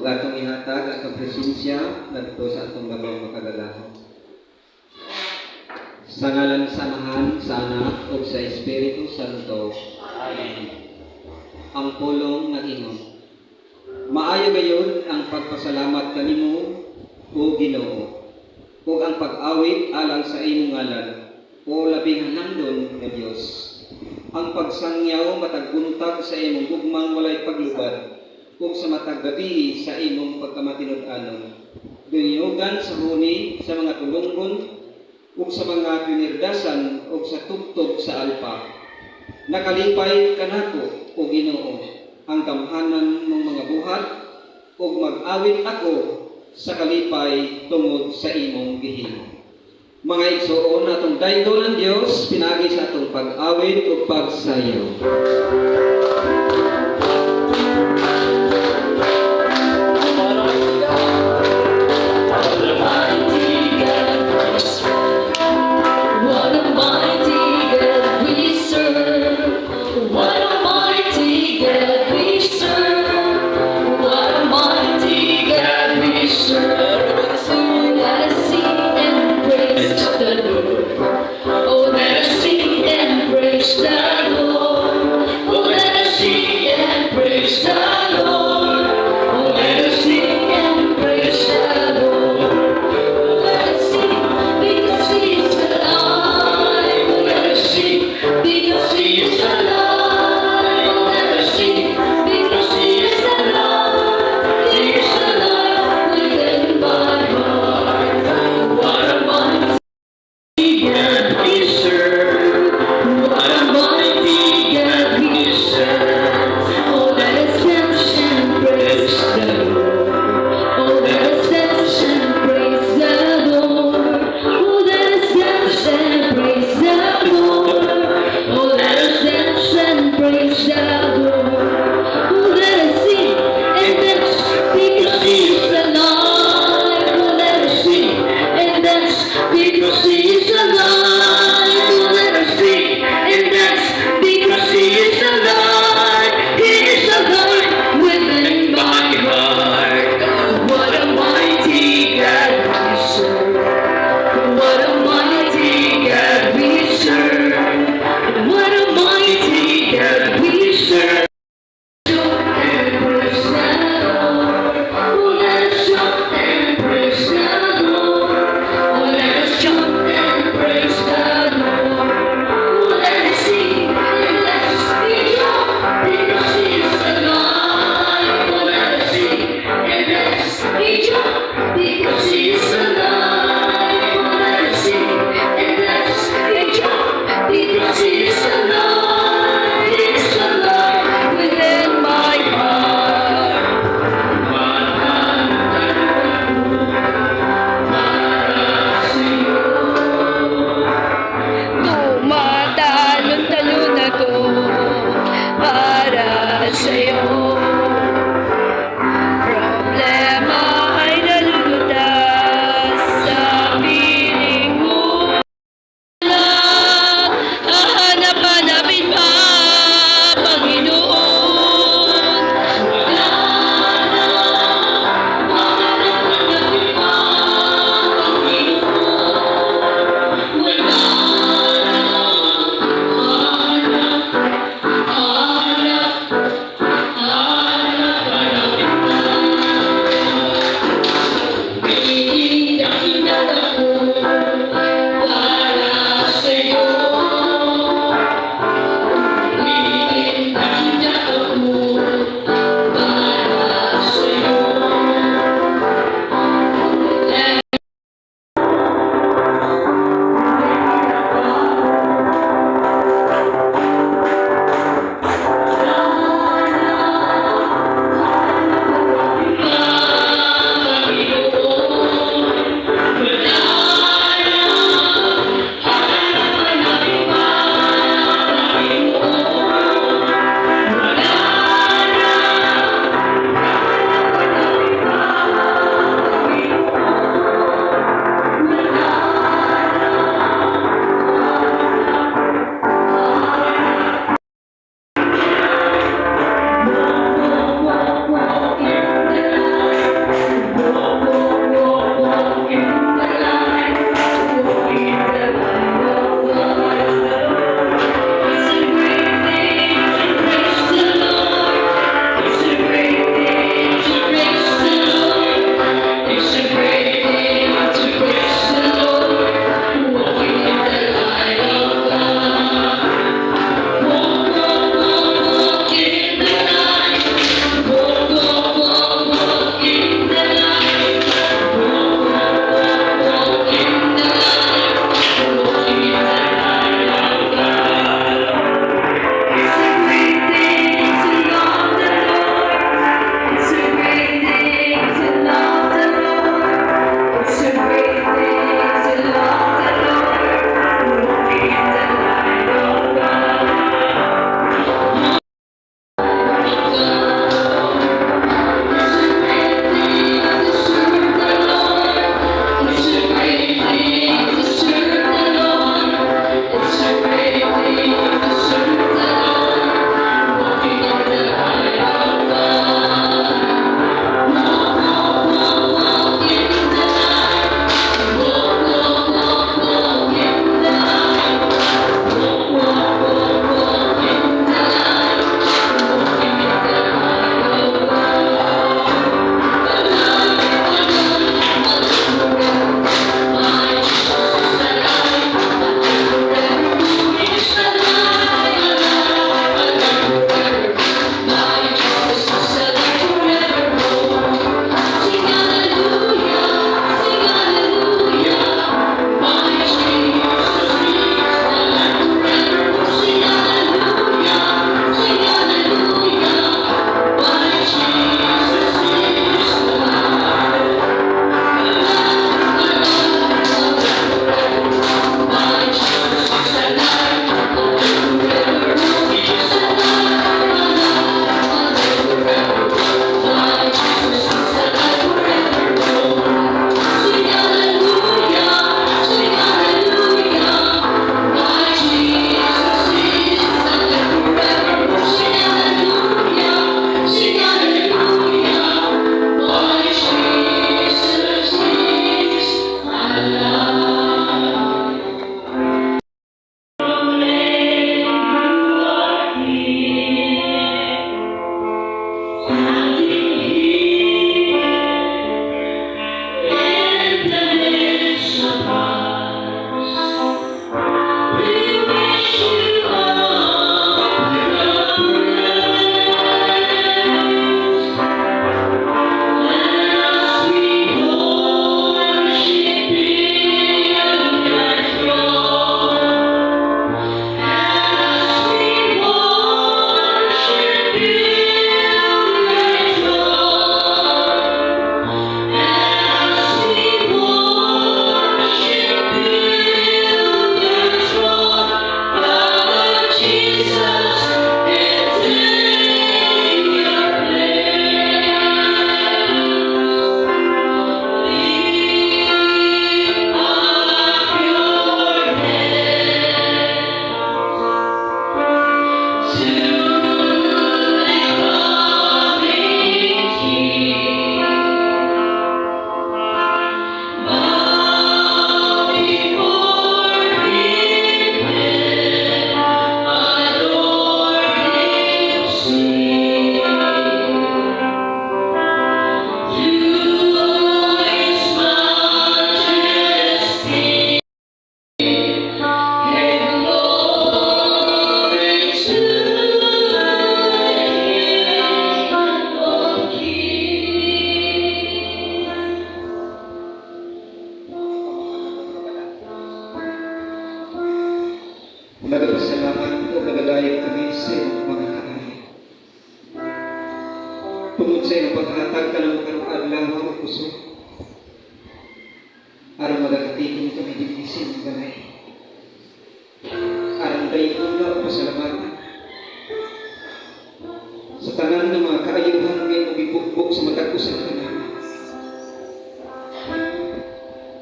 ug atong ihatag ang presensya ngadto sa atong bagong makagalaho. Sa ngalan sa Amahan, sa Anak, ug sa Espiritu Santo. Amen. Ang pulong nag-ingon. Maayo gayon ang pagpasalamat kanimo, O Ginoo, ug ang pag-awit alang sa imong ngalan, o labing hanangdon nga Dios. Ang pagsangyaw matag buntag sa imong gugmang walay paglubad, ug sa matag gabi sa imong pagkamatinud-anon. Diniugan sa huni sa mga tulunggon, ug sa mga pinirdasan, ug sa tugtog sa alpa. Nakalipay kanako, O Ginoo, ang gamhanan ng mga buhat, ug mag-awit ako sa kalipay tungod sa imong gihimo. Mga igsoon, atong daigdo ng Dios, pinagi sa atong pag-awit ug pagsayaw. Hanap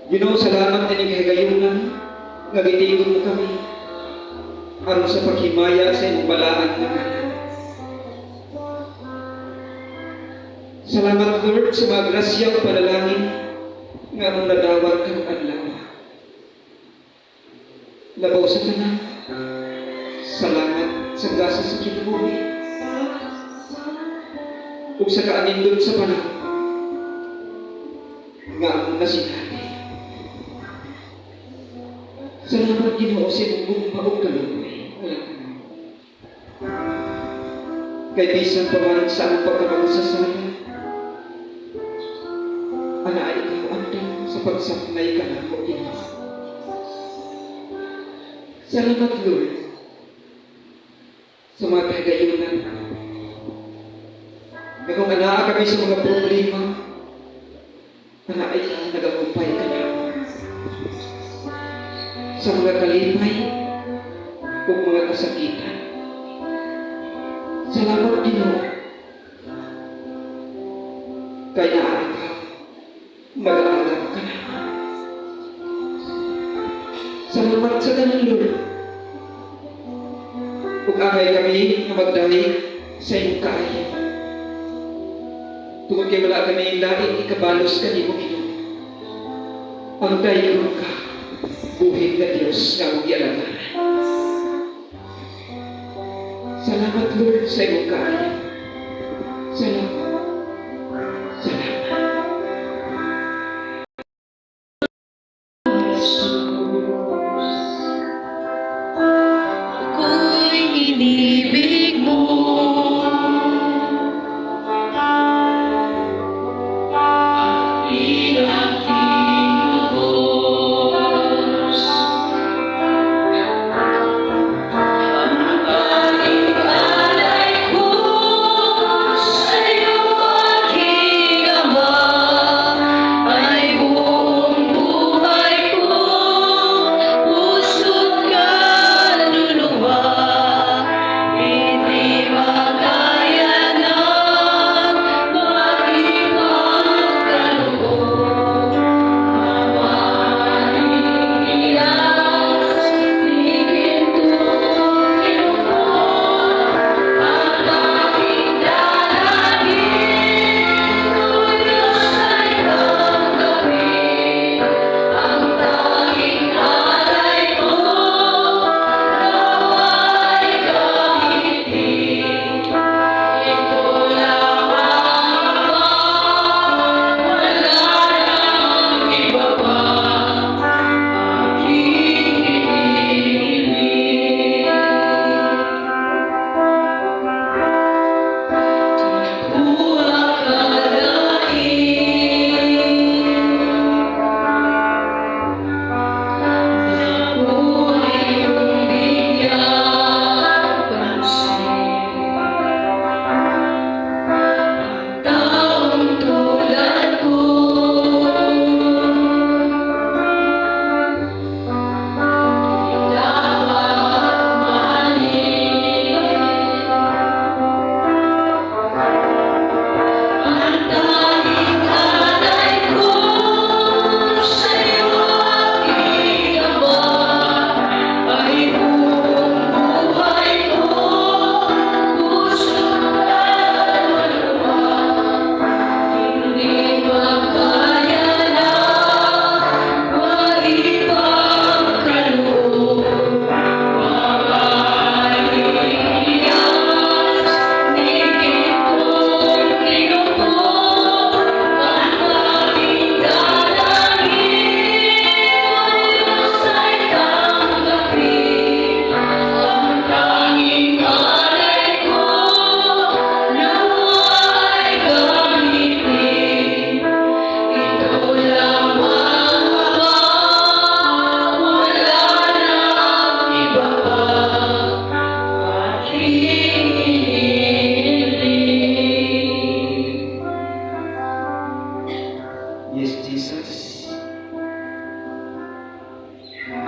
Ginoo, salamat din kay gayunan nga gitingog mo kami aron sa paghimaya sa imong balaan nga ngalan. Salamat Lord sa mga grasya o panalangin nga among nadawat kang adlaw. Labaw sa tanan. Salamat sa gasa sa kinabuhi. Ug sa kaanindot sa panahon nga among nasinati. Salamat Ginoo sa imong gugma ug kaluoy. Kay bisan pa man sa among pagkamagsasala, ana ay ikaw andam sa pagsaknay ka na mo Ginoo. Salamat Lord sa mga kagayunan. Na kung anaa kami sa mga problema, ana ay nagagumpay ka na. Sa mga kalipay o mga kasakitan. Salamat Ginoo. Kaya ikaw nag-aalap ka na. Salamat sa tanan Lord. Kung angay kami na magdali sa iyong kaayan. Tungkol kay wala kami laing ikabalos ka ni mo Ginoo. Ang dayon ka, buhig na Diyos na mong ialaman. Salamat Lord sa iyong kaayan. Salamat. Salamat. Ako'y inibig mo.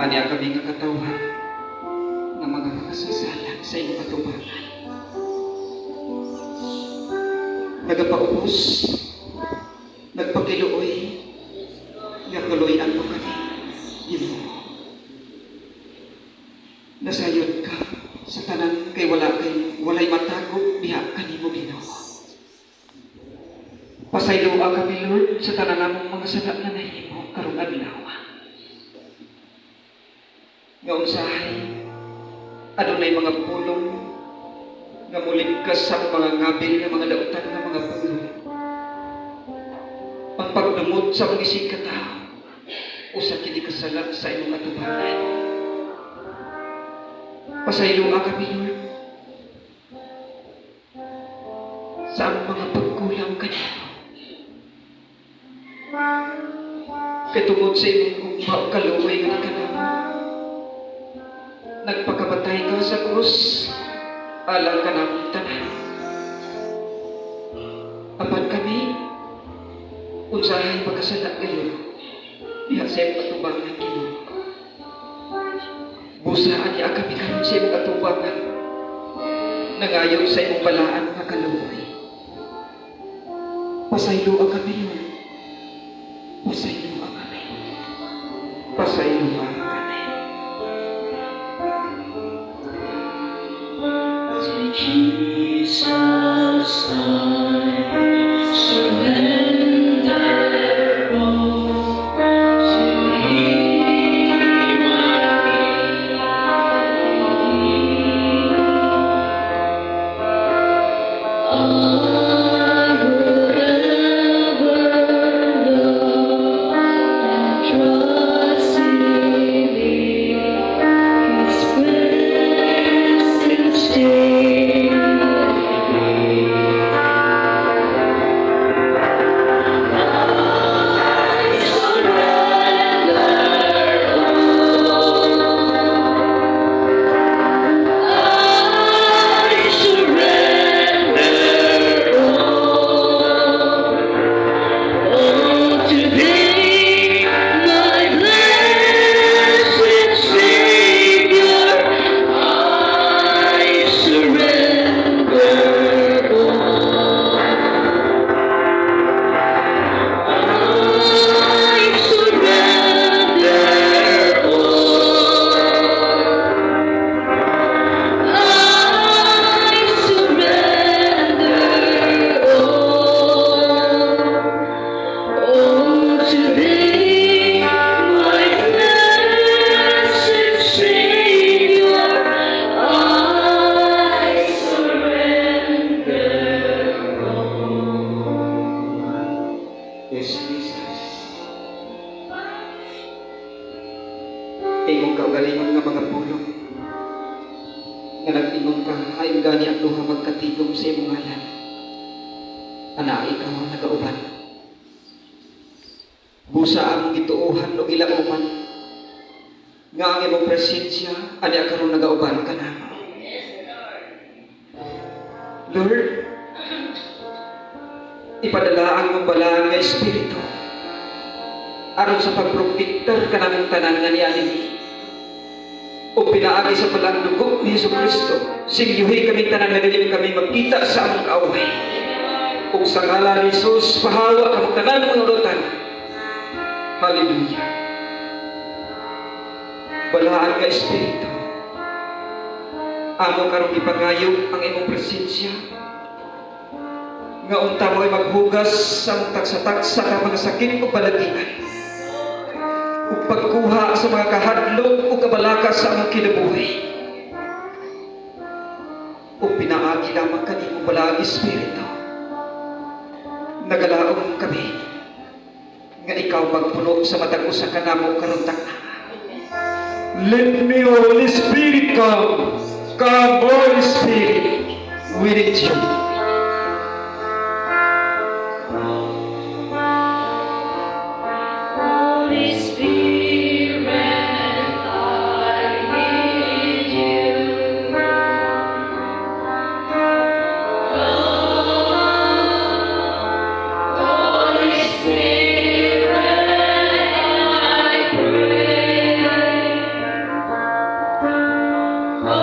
Anya kami nga katawhan na mga nakasasala sa iyong katubangan. Nagapaubos, nagpakiluoy, nga tuloy ang mga kay walay matagog diha kanimo Ginoo. Pasayloa kami Lord sa tanan namong mga sala nga nahimo karong adlaw. Nga unsahay adunay mga pulong nga muligkas sa mga ngabil nga mga dautan nga mga pulong. Ang pagdumot sa mga isig katao usa kini kasalat sa imong atubangan. Pasayloa kami Lord sa among mga pagkulang kanimo. Kay tungod sa imong ugma o kaluoy nga kanamo, nagpakamatay ka sa krus alang kanamong tanan. Apan kami unsahay pagkasala ngayon diha sa imong atubangan Ginoo. Busaan niya kami karon sa imong atubangan nangayon sa imong balaan nga kaluoy. Pasayloa kami Lord. Pasayloa kami. Pasayloa kami. To Jesus I surrender all. To Him I will ever love and trust in Thee. His presence daily. I surrender all. I surrender all. Oh, to Thee, my blessed Savior, I surrender all. I surrender all. I surrender all. Oh, to Thee, my blessed Savior, I surrender all. Yes, Jesus. Imong kaugalingon nga mga pulong nga nag-ingon ka ay gani ang duha magkatigom sa imong ngalan. Ana ikaw ang nagauban. Busa ang gituuhan o ilauman nga ang imong presensya ani karon nagauban ka na. Lord, ipadala ang imong balaan nga espiritu aron sa pagprotektar kanamong tanan nga niani o pinaagi sa palang dugo ni Jesucristo. Sigyuhi kami tanan nga dili kami magkita sa among kaaway. Ug sa ngalan ni Jesus pahawa kamong tanan mga ulotan. Hallelujah. Balaan nga espiritu, amo karong ipangayog ang imong presensya nga unta mo ay maghugas sa mong taksa-taksa ka mga sakit o balatian ug pagkuha sa mga kahadlok o kabalakas sa among kinabuhi ug pinaagi lamang kanimo balaan espiritu. Nagalaom kami nga ikaw magpuno sa matag usa ka namo karon tagna. Let me, Holy Spirit, come. Come, Holy Spirit, we need you. Holy Spirit, I need you. Holy Spirit, I pray. Oh,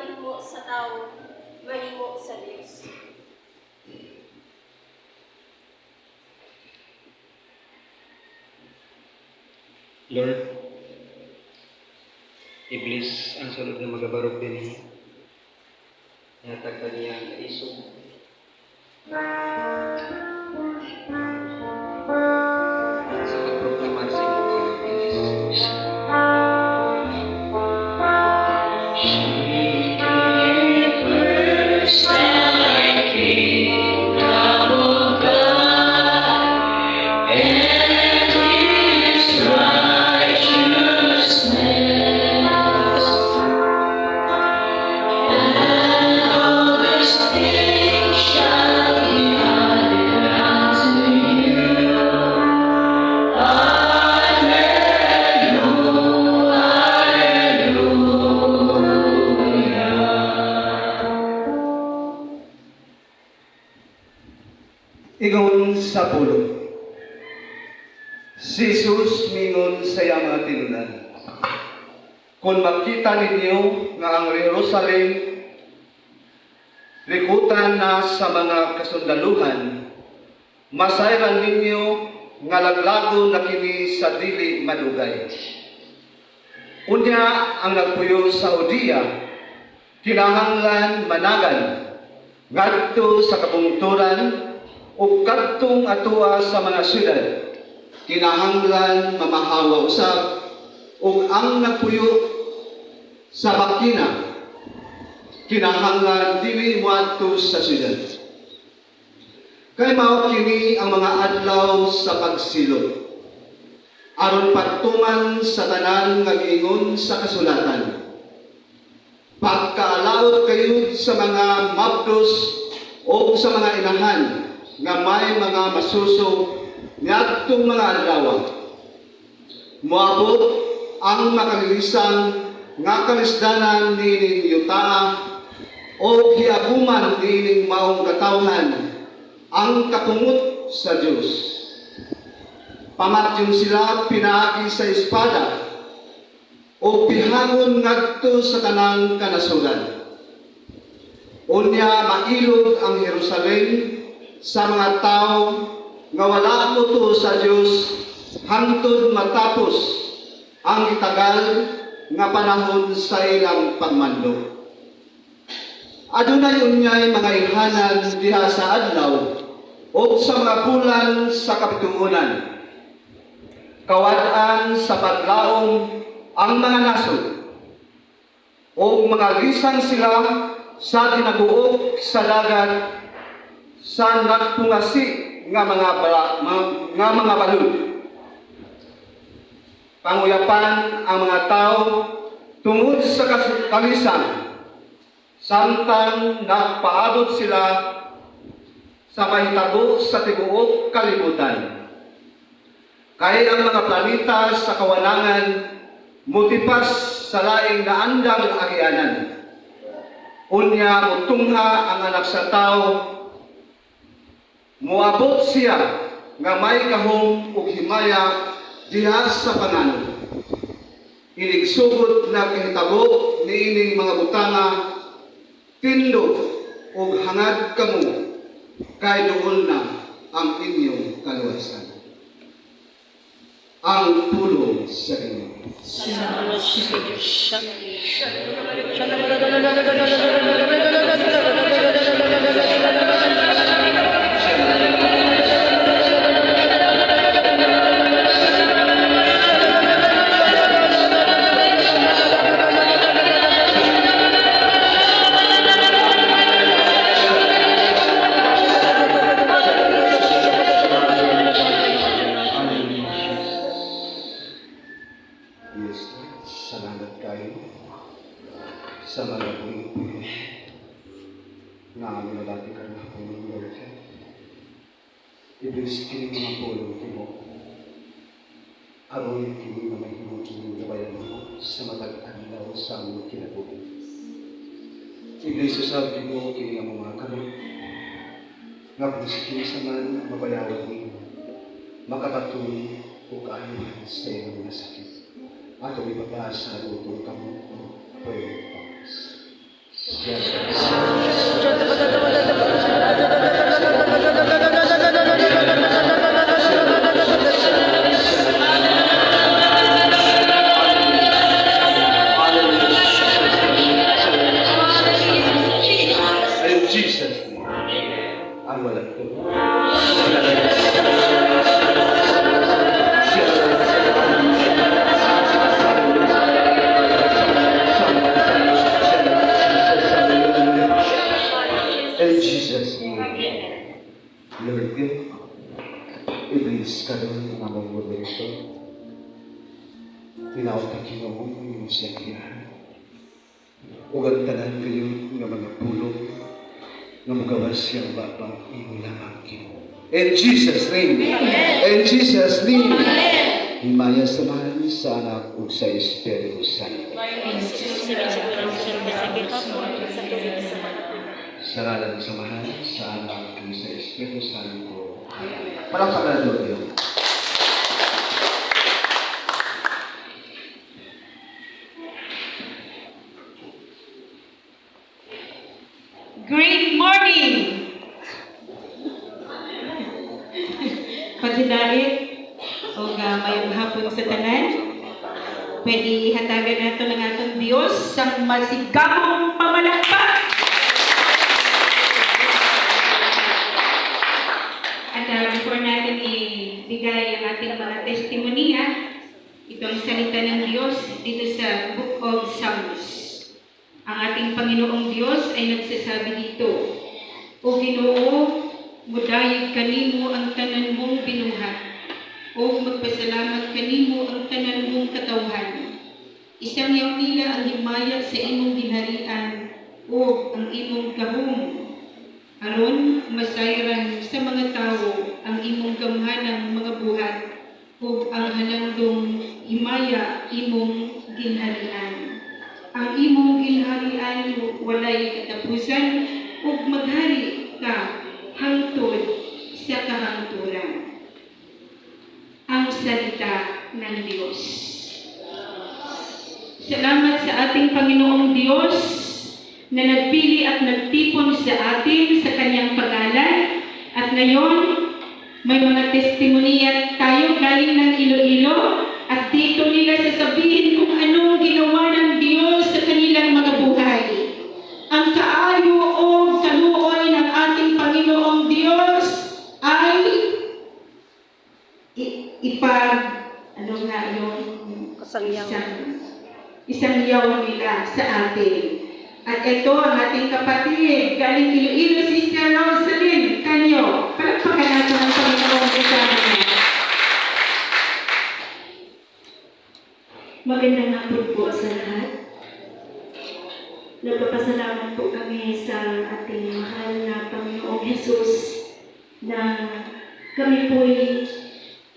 mahimo sa tao, mahimo sa Dios. Lord, Iblis ang sunod na magabarog din. Yatag ka niya ang isog. Sa pagproklamar sa inyong walang Iblis. Ingon sa pulo. Si Jesus mingon sa iyang mga tinunan. Kung makita ninyo nga ang Jerusalem likutan na sa mga kasundaluhan, masayran ninyo nga laglago na kini sa dili madugay. Unya ang nagpuyo sa Judea, kinahanglan managan ngadto sa kabungturan o kadtong atua sa mga syudad, kinahanglan mamahawa usab, o ang nagpuyo sa bakina, kinahanglan dili moadto sa syudad. Kay mao kini ang mga adlaw sa pagsilot, aron pagtuman sa tanan nga giingon sa kasulatan. Pagkaalaot kayo sa mga mabdos o sa mga inahan nga may mga masuso niadtong mga adlaw. Moabot ang makalilisang nga kalisdanan nining yuta o hiaguman nining maong katawhan ang kapungot sa Dios. Pamatyon sila pinaagi sa espada o pihangon ngadto sa tanang kanasuran. Unya mailog ang Jerusalem sa mga tao nga wala mo sa Dios hangtod matapos ang itagal nga panahon sa ilang pagmando. Adunay unyay mga ilhanan diha sa adlaw o sa mga bulan sa kapituunan. Kawad-an sa paglaom ang mga nasod o mga lisang sila sa tinaguok sa dagat sa nagpungasi nga mga balud. Panguyapan ang mga tao tungod sa kalisan, samtang nagpaabot sila sa mahitabo sa tibuok kalibutan. Kaya ang mga planeta sa kawalangan mutipas sa laing naandang agianan. Unya mutungha ang anak sa tao, muabot siya nga may kahong ug himaya diha sa panganon. Inigsugod na kahitabo niining mga butanga, tindog ug hangad kamo, kay duol na ang inyong kaluwasan. Ang pulong sa inyo. Yes, salamat kayo sa mga pulong na minabati ka na pulong Lord. Iblis kini mga pulong mo. Aron kini mga mahimong kini gabayan mo sa matag-adlaw sa among kinabuhi. Iblis usab mo kini ang mga karot nga kung sikini sa man mabayawad mo, makakatulong o kaayuhan sa iyong mga sakit. Ato ibabasa ang utong kamo, pwede pangis. In Jesus' name. Ang walang tulong. In Jesus' name. Lord God, iblis ka doon ang among mundo ito. Tinawag ka Ginoo ng siya kiyahan. Ug tanan kayo nga mga pulong nga magawas siyang baba imo lamang Ginoo. In Jesus' name. In Jesus' name. Himaya samahan sa anak ug sa Espiritu Santo. Sa ngalan ng samahan sa anak ug sa Espiritu Santo. Palakpakan natin Diyos. Great morning! Pagdidait o mayong hapon sa tanan, pwede hatagan nato ng atong Diyos sa masigabong pamalakpak. At before natin ibigay ang ating mga testimonya, itong salita ng Diyos dito sa Book of Psalms. Ang ating Panginoong Diyos ay nagsasabi dito, O Ginoo, mudayeg kanimo ang tanan mong binuhat, o magpasalamat kanimo ang tanan mong katawhan. Isang yaw nila ang himaya sa imong ginharian, o ang imong gahom. Aron masayran sa mga tao ang imong gamhanang mga buhat, o ang halandong himaya imong ginharian. Ang imong ginharian walay katapusan ug maghari ka hangtod sa kahangturan. Ang salita ng Diyos. Salamat sa ating Panginoong Diyos na nagpili at nagtipon sa atin sa kanyang pangalan. At ngayon, may mga testimoniya tayo galing ng Iloilo at dito nila sasabihin kung anong ginawa ng Diyos sa kanilang mga buhay. Ang kaayo o kaluoy ng ating Panginoong Diyos ay isang yaw nila sa atin. At ito ang ating kapatid, galing Iloilo, Sister Rosalyn Canyo. Palakpakan natin ang Panginoong kasama niya. Magandang hapon po sa lahat. Nagpapasalamat po kami sa ating mahal na Panginoong Jesus na kami po'y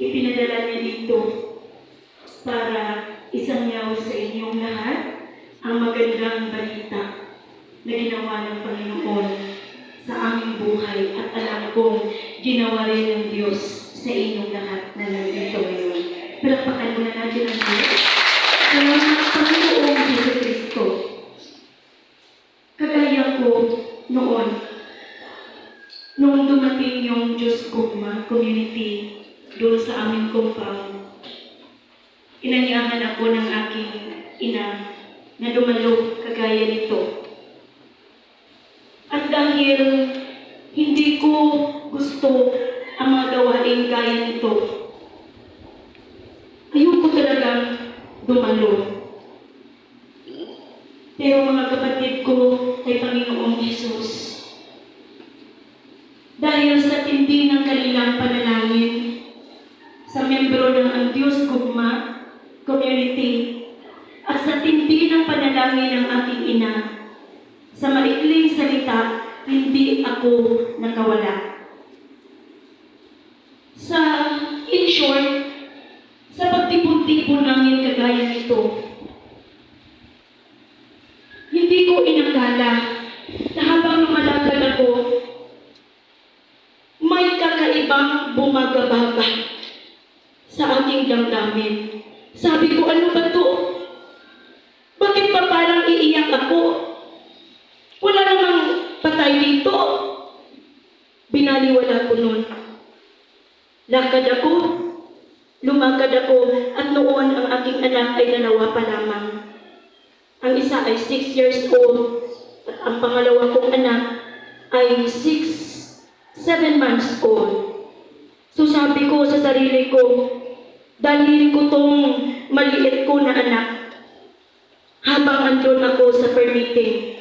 ipinadala niya dito para isanyaw sa inyong lahat ang magandang balita na ginawa ng Panginoon sa aming buhay at alam kong ginawa rin ng Diyos sa inyong lahat na nandito ngayon. Palakpakan muna natin ang Diyos. Salamat Panginoong Jesucristo. Kagaya ko noon, nung dumating yung Diyos Gugma community doon sa aming compound, inanyahan ako ng aking ina na dumalo kagaya nito. At dahil hindi ko gusto ang mga gawain gaya nito, ayoko talagang dumalo. Pero mga kapatid ko kay Panginoong Jesus, dahil sa tindi ng kanilang panalangin, sa membro ng Ang Diyos Gugma community, at sa tindi ng panalangin ng aking ina, sa maikling salita, hindi ako nakawala. In short, sa pagtipon-tipon namin kagaya nito, hindi ko inakala na habang lumalagan ako, may kakaibang bumagababa sa aking damdamin. Sabi ko, ano ba to? Bakit pa parang iiyak ako? Lakad ako, lumakad ako, at noon ang aking anak ay 2 pa lamang. Ang isa ay 6 years old, at ang pangalawa kong anak ay 7 months old. So sabi ko sa sarili ko, dalhin ko tong maliit ko na anak habang andun ako sa permitting.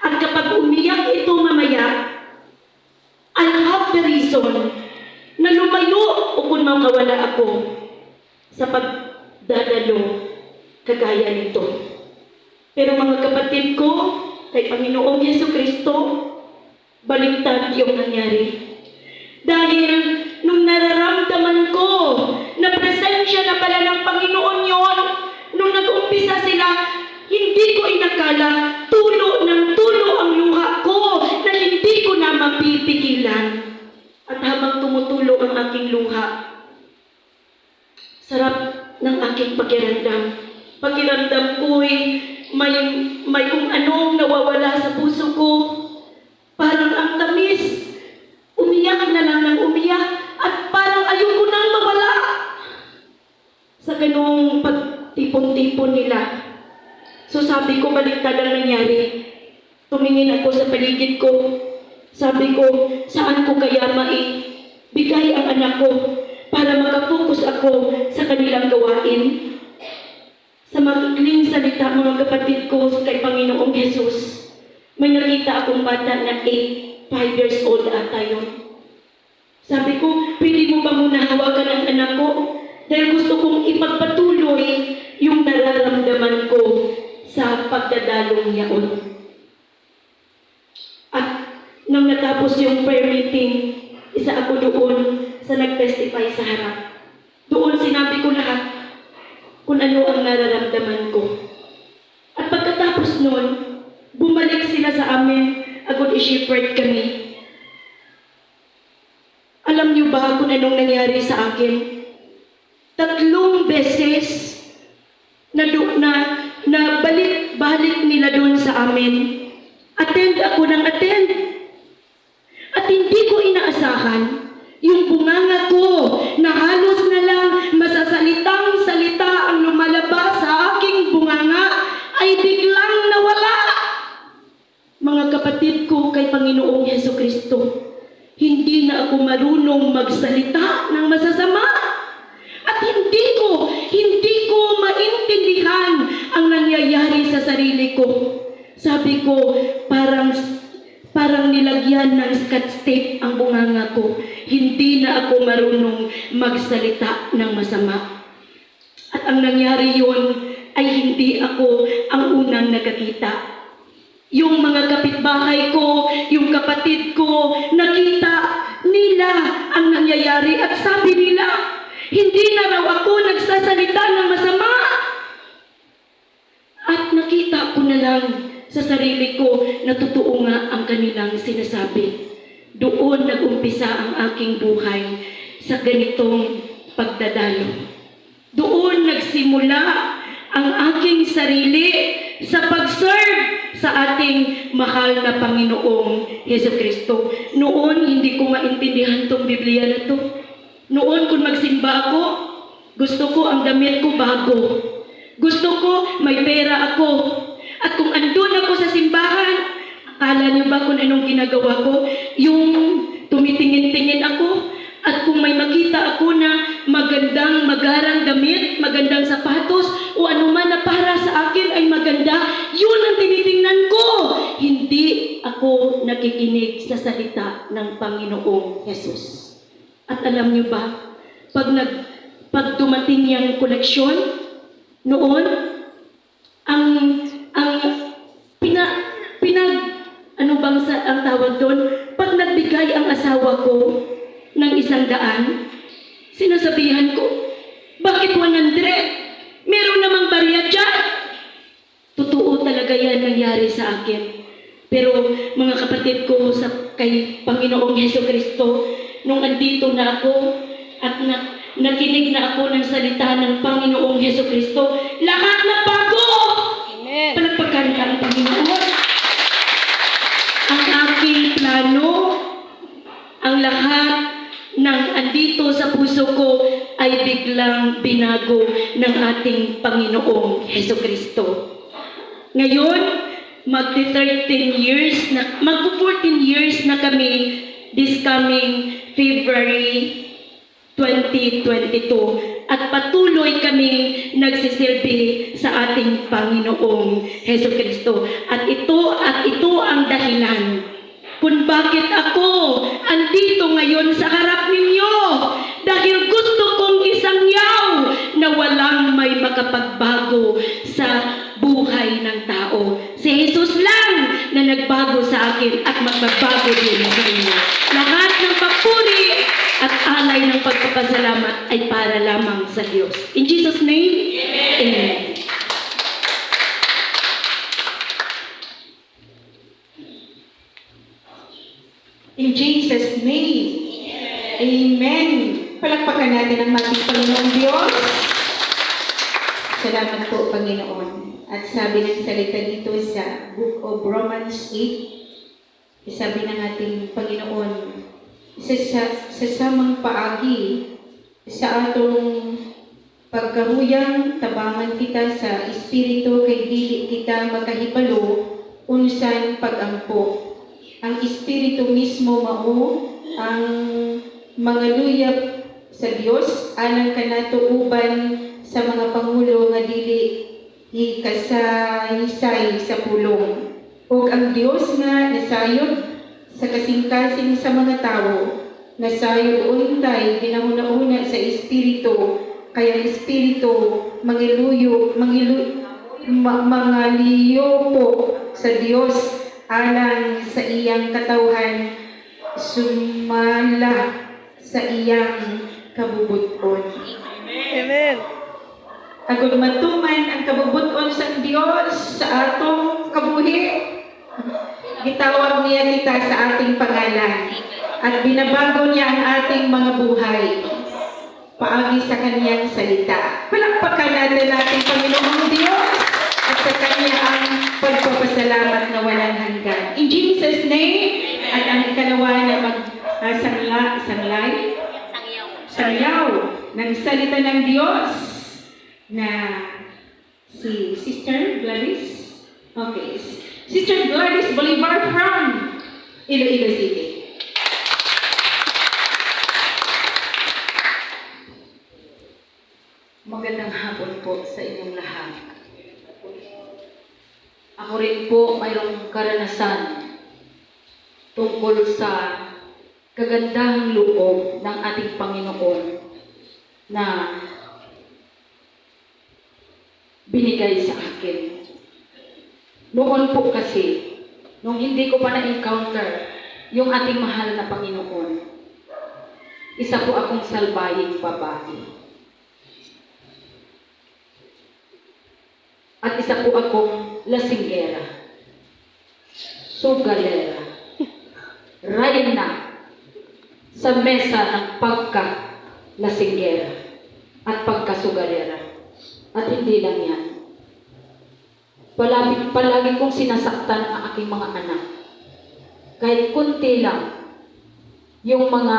At kapag umiyak ito mamaya, I'll have the reason na lumayo o kung makawala ako sa pagdadalo kagaya nito. Pero mga kapatid ko, kay Panginoong Jesucristo, baliktad yung nangyari. Dahil nung nararamdaman ko na presensya na pala ng Panginoon yon, nung nag-umpisa sila, hindi ko inakala, tulo ng tulo ang luha ko na hindi ko na mapipigilan. At habang tumutulo ang aking luha, sarap ng aking pakiramdam. Pakiramdam ko'y may kung anong nawawala sa puso ko. Parang ang tamis. Umiyak na lang ng umiyak at parang ayoko nang mawala. Sa ganung pagtipon-tipon nila. So sabi ko, baliktad ang nangyari. Tumingin ako sa paligid ko. Sabi ko, saan ko kaya maibigay ang anak ko para makapokus ako sa kanilang gawain? Sa magiging salita, mga kapatid ko, kay Panginoong Jesus, may nakita akong bata na 5 years old ata yun. Sabi ko, pwede mo ba muna hawakan ang anak ko? Dahil gusto kong ipagpatuloy yung nararamdaman ko sa pagdadalong yaon. At nang natapos yung prayer meeting, isa ako doon sa nag-testify sa harap. Doon sinabi ko lahat kung ano ang nararamdaman ko. At pagkatapos nun, bumalik sila sa amin, agad i-shepherd kami. Alam niyo ba kung anong nangyari sa akin? 3 beses na balik nila doon sa amin. Attend ako ng attend. At hindi ko inaasahan yung bunganga ko na halos na lang masasalitang salita ang lumalabas sa aking bunganga ay biglang nawala. Mga kapatid ko kay Panginoong Jesucristo, hindi na ako marunong magsalita ng masasama. At hindi ko maintindihan ang nangyayari sa sarili ko. Sabi ko, parang nilagyan ng scotch tape ang bunganga ko. Hindi na ako marunong magsalita ng masama. At ang nangyari yun ay hindi ako ang unang nakakita. Yung mga kapitbahay ko, yung kapatid ko, nakita nila ang nangyayari at sabi nila, hindi na raw ako nagsasalita ng masama. At nakita ko na lang sa sarili ko na totoo nga ang kanilang sinasabi. Doon nag-umpisa ang aking buhay sa ganitong pagdadalo. Doon nagsimula ang aking sarili sa pag-serve sa ating mahal na Panginoong Jesucristo. Noon, hindi ko maintindihan tong Biblia na to. Noon, kung magsimba ako, gusto ko ang damit ko bago. Gusto ko may pera ako. At kung andun ako sa simbahan, akala niyo ba kung anong ginagawa ko? Yung tumitingin-tingin ako. At kung may makita ako na magarang damit, magandang sapatos, o anuman na para sa akin ay maganda, yun ang tinitingnan ko. Hindi ako nakikinig sa salita ng Panginoong Jesus. At alam niyo ba, pag dumating yung koleksyon, noon, ang tawag doon, pag nagbigay ang asawa ko ng 100, sinasabihan ko, bakit 100? Meron namang barya dyan. Totoo talaga yan nangyari sa akin. Pero mga kapatid ko kay Panginoong Jesucristo, nung andito na ako at nakinig na ako ng salita ng Panginoong Jesucristo, lahat na bago! Amen. Palagpagan ka ang Panginoon. Ang aking plano, ang lahat ng andito sa ang binago ng ating Panginoong Heso Kristo. Ngayon, magti-14 years na kami this coming February 2022 at patuloy kaming nagsisilbi sa ating Panginoong Heso Kristo. At ito ang dahilan kung bakit ako andito ngayon sa harap ninyo. Dahil gusto kong isangyaw na walang may makapagbago sa buhay ng tao. Si Jesus lang na nagbago sa akin at magbabago din sa inyo. Lahat ng papuri at alay ng pagpapasalamat ay para lamang sa Diyos. In Jesus' name, Amen. In Jesus' name. Amen. Palakpakan natin ang ating Panginoong Diyos. Salamat po, Panginoon. At sabi ng salita dito sa Book of Romans 8, sabi ng ating Panginoon, sa samang paagi, sa atong pagkaruyang, tabangan kita sa Espiritu, kay dili kita makahibalo, unsan pagampo. Ang Espiritu mismo mao ang mga luyag sa Dios alang kanato uban sa mga pangulo nga dili hikasaysay sa pulong. Ug ang Dios nga nasayod sa kasing-kasing sa mga tawo, nasayod untay ginahuna-una sa Espiritu, kaya Espiritu mangiliyo po sa Dios alang sa iyang katawhan, sumala sa iyang kabubuton. Amen. Agud matuman ang kabubuton sa Dios sa atong kabuhi, gitawag niya kita sa ating pangalan at binabago niya ang ating mga buhay paagi sa kanyang salita. Palakpakan natin ating Panginoong Diyos at sa kanya ang pagpapasalamat na walang hanggan. In Jesus' name, at ang ikalawa na sangyaw ng salita ng Diyos na si Sister Gladys. Okay. Sister Gladys Bolivar from Iloilo City. Magandang hapon po sa inyong lahat. Ako rin po mayroong karanasan tungkol sa kagandahang loob ng ating Panginoon na binigay sa akin. Noon po kasi, nung hindi ko pa na-encounter yung ating mahal na Panginoon, isa po akong salbaying babae. At isa po akong lasinggera, sugalera, rayna sa mesa ng pagka-lasinggera at pagkasugalera. At hindi lang yan. Palagi kong sinasaktan ang aking mga anak. Kahit kunti lang yung mga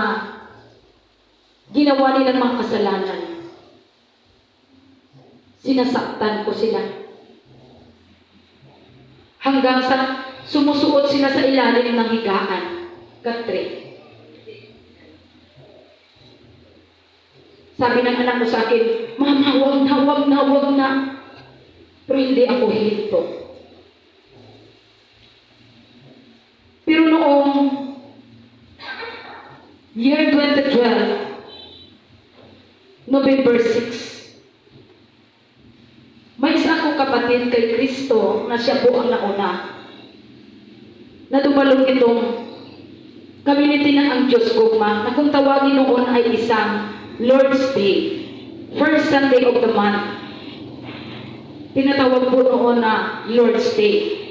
ginawa nilang mga kasalanan, sinasaktan ko sila. Hanggang sa sumusuot sila sa ilalim ng higaan. Katre. Sabi ng anak ko sa akin, Mama, wag na. Pero hindi ako hihinto. Pero noong year 2012, November 6, may isa akong kapatid kay Kristo na siya po ang nauna. Nadubalong itong community ng ang Diyos Gugma na kung tawagin noon ay isang Lord's Day, first Sunday of the month. Tinatawag po noon na Lord's Day.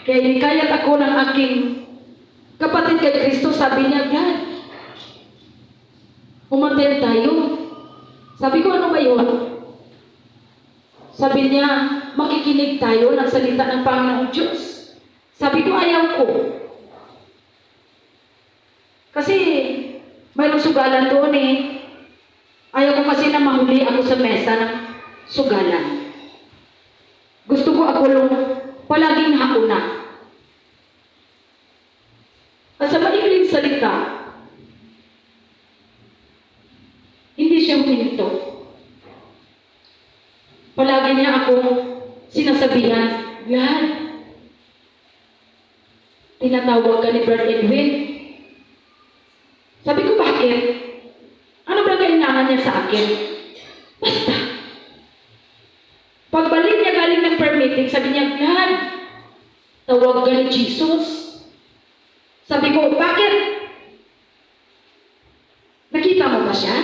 Kaya hinikayat ako ng aking kapatid kay Kristo, sabi niya, God, umattend tayo. Sabi ko, ano ba yun? Sabi niya, makikinig tayo ng salita ng Panginoong Diyos. Sabi ko, ayaw ko. Kasi, mayroon akong sugalan doon eh. Ayaw ko kasi na mahuli ako sa mesa ng sugalan. Gusto ko ako lang palaging hauna. At sa maikling salita, hindi siya huminto. Palagi niya ako sinasabihan, Yan, tinatawag ka ni Brad Edwin. Sabi ko, bakit? Ano ba kailangan niya sa akin? Basta. Pagbalik niya galing ng prayer meeting, sabi niya, Yan, tawag ka ni Jesus. Sabi ko, bakit? Nakita mo ba siya?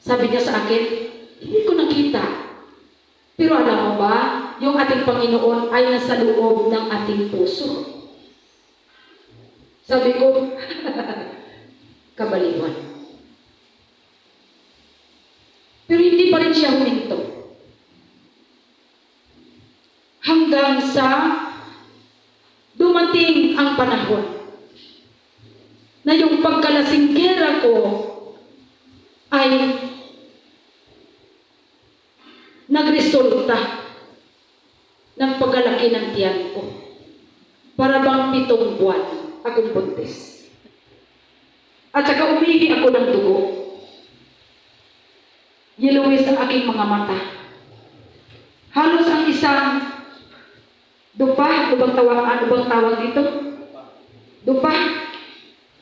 Sabi niya sa akin, hindi ko nakita. Pero alam mo ba, yung ating Panginoon ay nasa loob ng ating puso. Sabi ko, kabaliwan. Pero hindi pa rin siya huminto. Hanggang sa dumating ang panahon na yung pagkalasinggera ko ay nagresulta ng pagkalaki ng tiyan ko. Para bang 7 buwan akong buntis. At saka umihi ako ng dugo. Yellowish ang aking mga mata. Halos ang isang dupa, ano bang tawag dito? Dupa.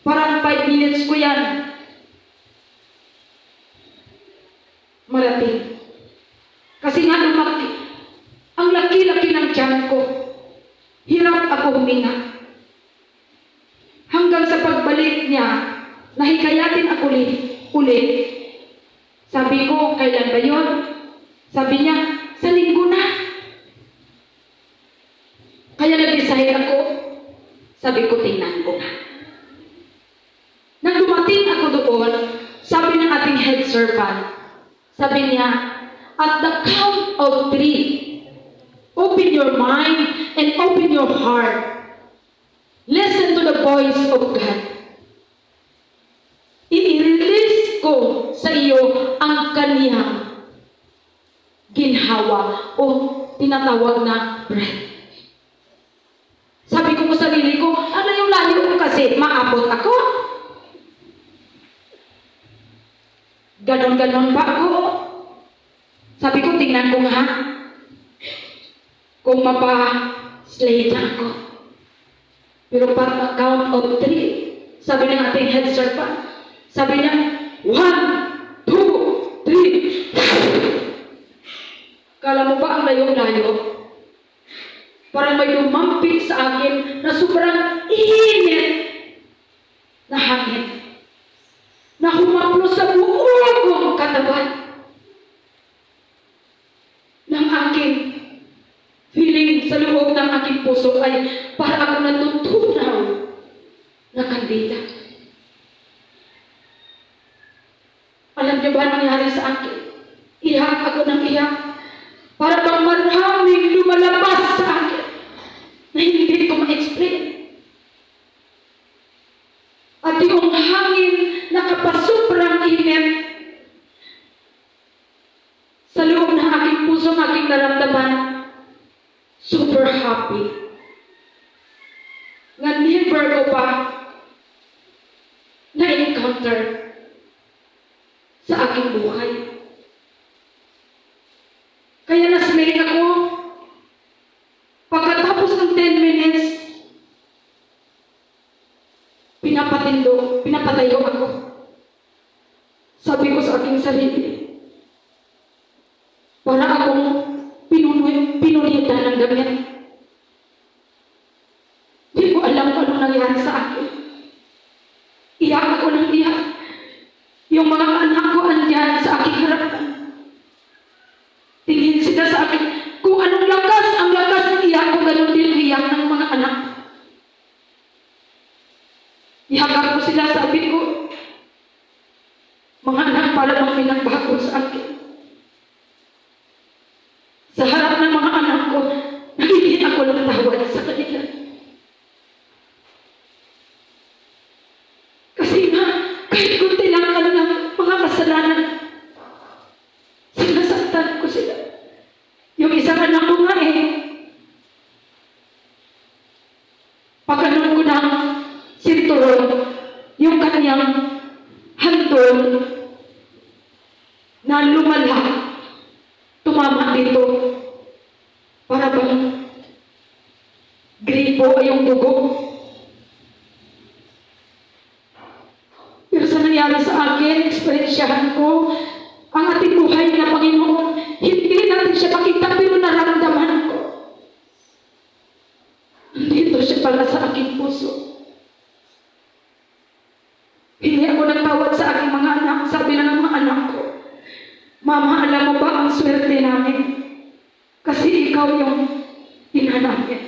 Parang 5 minutes ko yan. Marating. Kasi nga lumaki. Ang laki-laki ng tiyan ko. Hirap ako huminga. Hanggang sa pagbalik niya, nahikayatin ako ulit. Sabi ko, kailan ba yun? Sabi niya, sa linggo na. Kaya nag-decide ako. Sabi ko, tingnan ko na. Nang dumating ako doon, sabi ng ating head servant, sabi niya, at the count of 3, open your mind and open your heart. Listen to the voice of God. I-release ko sa iyo ang kaniyang ginhawa o tinatawag na breath. Sabi ko sa sarili ko, ano yung layo ko kasi? Maabot ako? Ganon-ganon ba ako? Sabi ko, tingnan ko nga. Kung mapa-slay na ako. Pero pag count of 3, sabi ng ating head servant, sabi niya, 1, 2, 3. Kala mo ba ang layo-layo? Parang may lumampit sa akin na sobrang init na hangin. Na humaplo sa buo kong katawan. Ng aking feeling sa loob ng aking puso ay para ako natutunaw na kandila. Alam niyo ba ang nangyari sa akin? Iyak ako ng iyak. Para bang maraming lumalabas sa akin na hindi ko ma-explain. At yung hangin nakapasuprang init sa loob ng aking puso, ng aking naramdaman, super happy. Nga never ko pa na-encounter sa aking buhay. Kaya nasmay ako. Pagkatapos ng 10 minutes, pinapatayo ako. Sabi ko sa aking sarili, para akong pinulitan ng damit. Hindi ko alam kung anong nangyari sa akin. Iyak ako ng iyak. Yung mga anak ko andyan sa aking harapan. Tingin sila sa akin, kung anong lakas, ang lakas ng iyak ko, ganun din ang iyak ng mga anak. Ihagak ko sila, sabi ko, mga anak, para bang pinagbago sa akin. Sa harap ng mga anak ko, nagiging ako ng tawad sa kanila. Kasi na lumala, tumama dito. Para bang gripo ay yung dugo. Pero sa nangyari sa akin, eksperyensyahan ko, ang ating buhay na Panginoon, hindi natin siya makita pero nararamdaman ko. Dito siya pala sa aking puso. Hindi ako nagtawad sa aking mga anak. Sabi na ng mga anak ko, Mama, alam mo ba ang swerte namin? Kasi ikaw yung ina namin.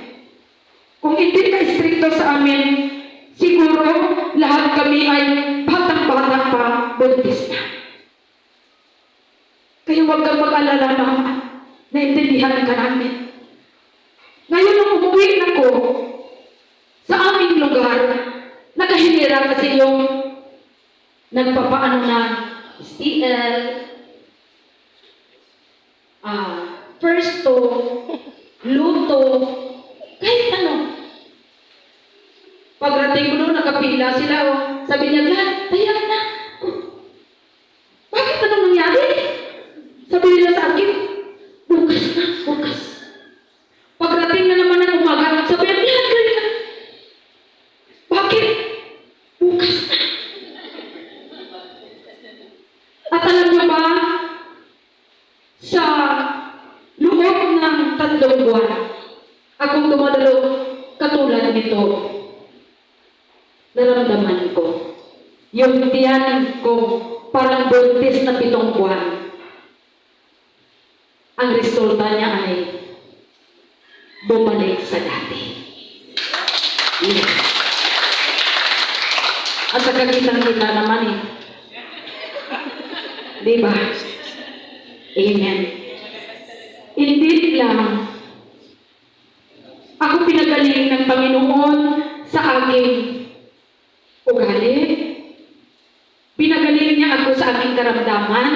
Kung hindi ka istrikto sa amin, siguro lahat kami ay batang-bata pa, buntis na. Kaya huwag kang mag-alala, Mama. Naintindihan ka namin. Ngayon nung umuwi na ko sa aming lugar, nakahimira kasi yung nagpapaano na STL, Firsto, Luto, kahit ano. Pagdating ko doon, nakapila sila. Oh. Sabi niya, Glan, tayan na. Oh, bakit anong nangyari? Sabi nila sa akin, bukas na, bukas. Pagdating na naman ng umaga, sabi niya, Glan, Glan. Bakit? Bukas na. At alam niyo ba, sa loob ng 3 buwan, akong dumadalo katulad nito. Naramdaman ko. Yung tiyan ko parang buntis na 7 buwan. Ang resulta niya ay bumalik sa dati. Yes. At saka kitang-kita naman eh. Diba? Amen. Hindi lang ako pinagaling ng Panginoon sa aking ugali. Pinagaling niya ako sa aking karamdaman.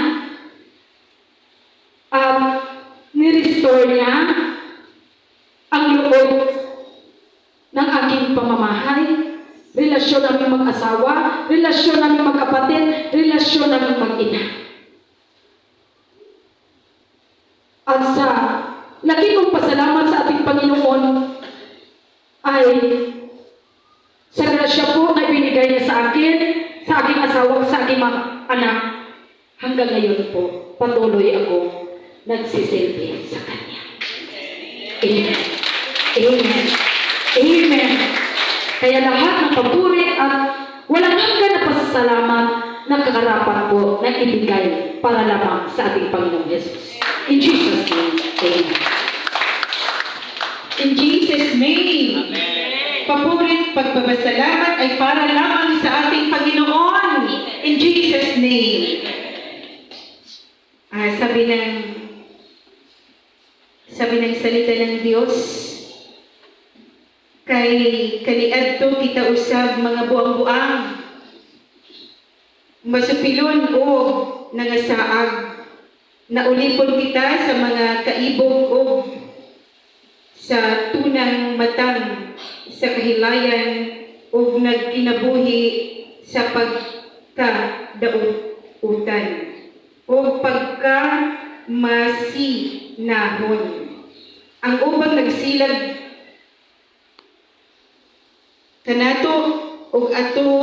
Nirestore niya ang loob ng aking pamamahay, relasyon naming mag-asawa, relasyon naming magkapatid, relasyon naming mag-ina. At sa lagi kong pasalamat sa ating Panginoon ay sa grasya po na ibinigay niya sa akin, sa aking asawa, sa aking mga anak. Hanggang ngayon po, patuloy ako nagsisilbi sa Kanya. Amen. Amen. Amen. Kaya lahat ng papuri at walang hanggan na pasasalamat na kakarapan po na ibigay para lamang sa ating Panginoong Yesus. In Jesus' name, amen. In Jesus' name, papurit pagpapasalamat ay para lamang sa ating Panginoon. In Jesus' name. Sabi ng salita ng Diyos, kay kaniadto kita usab mga buang-buang, masupilon o nangasaag, naulipon kita sa mga kaibog o sa tunang matang sa kahilayan o nagkinabuhi sa pagkadautan o pagkamasinahon. Ang ubang nagsilag kanato og ato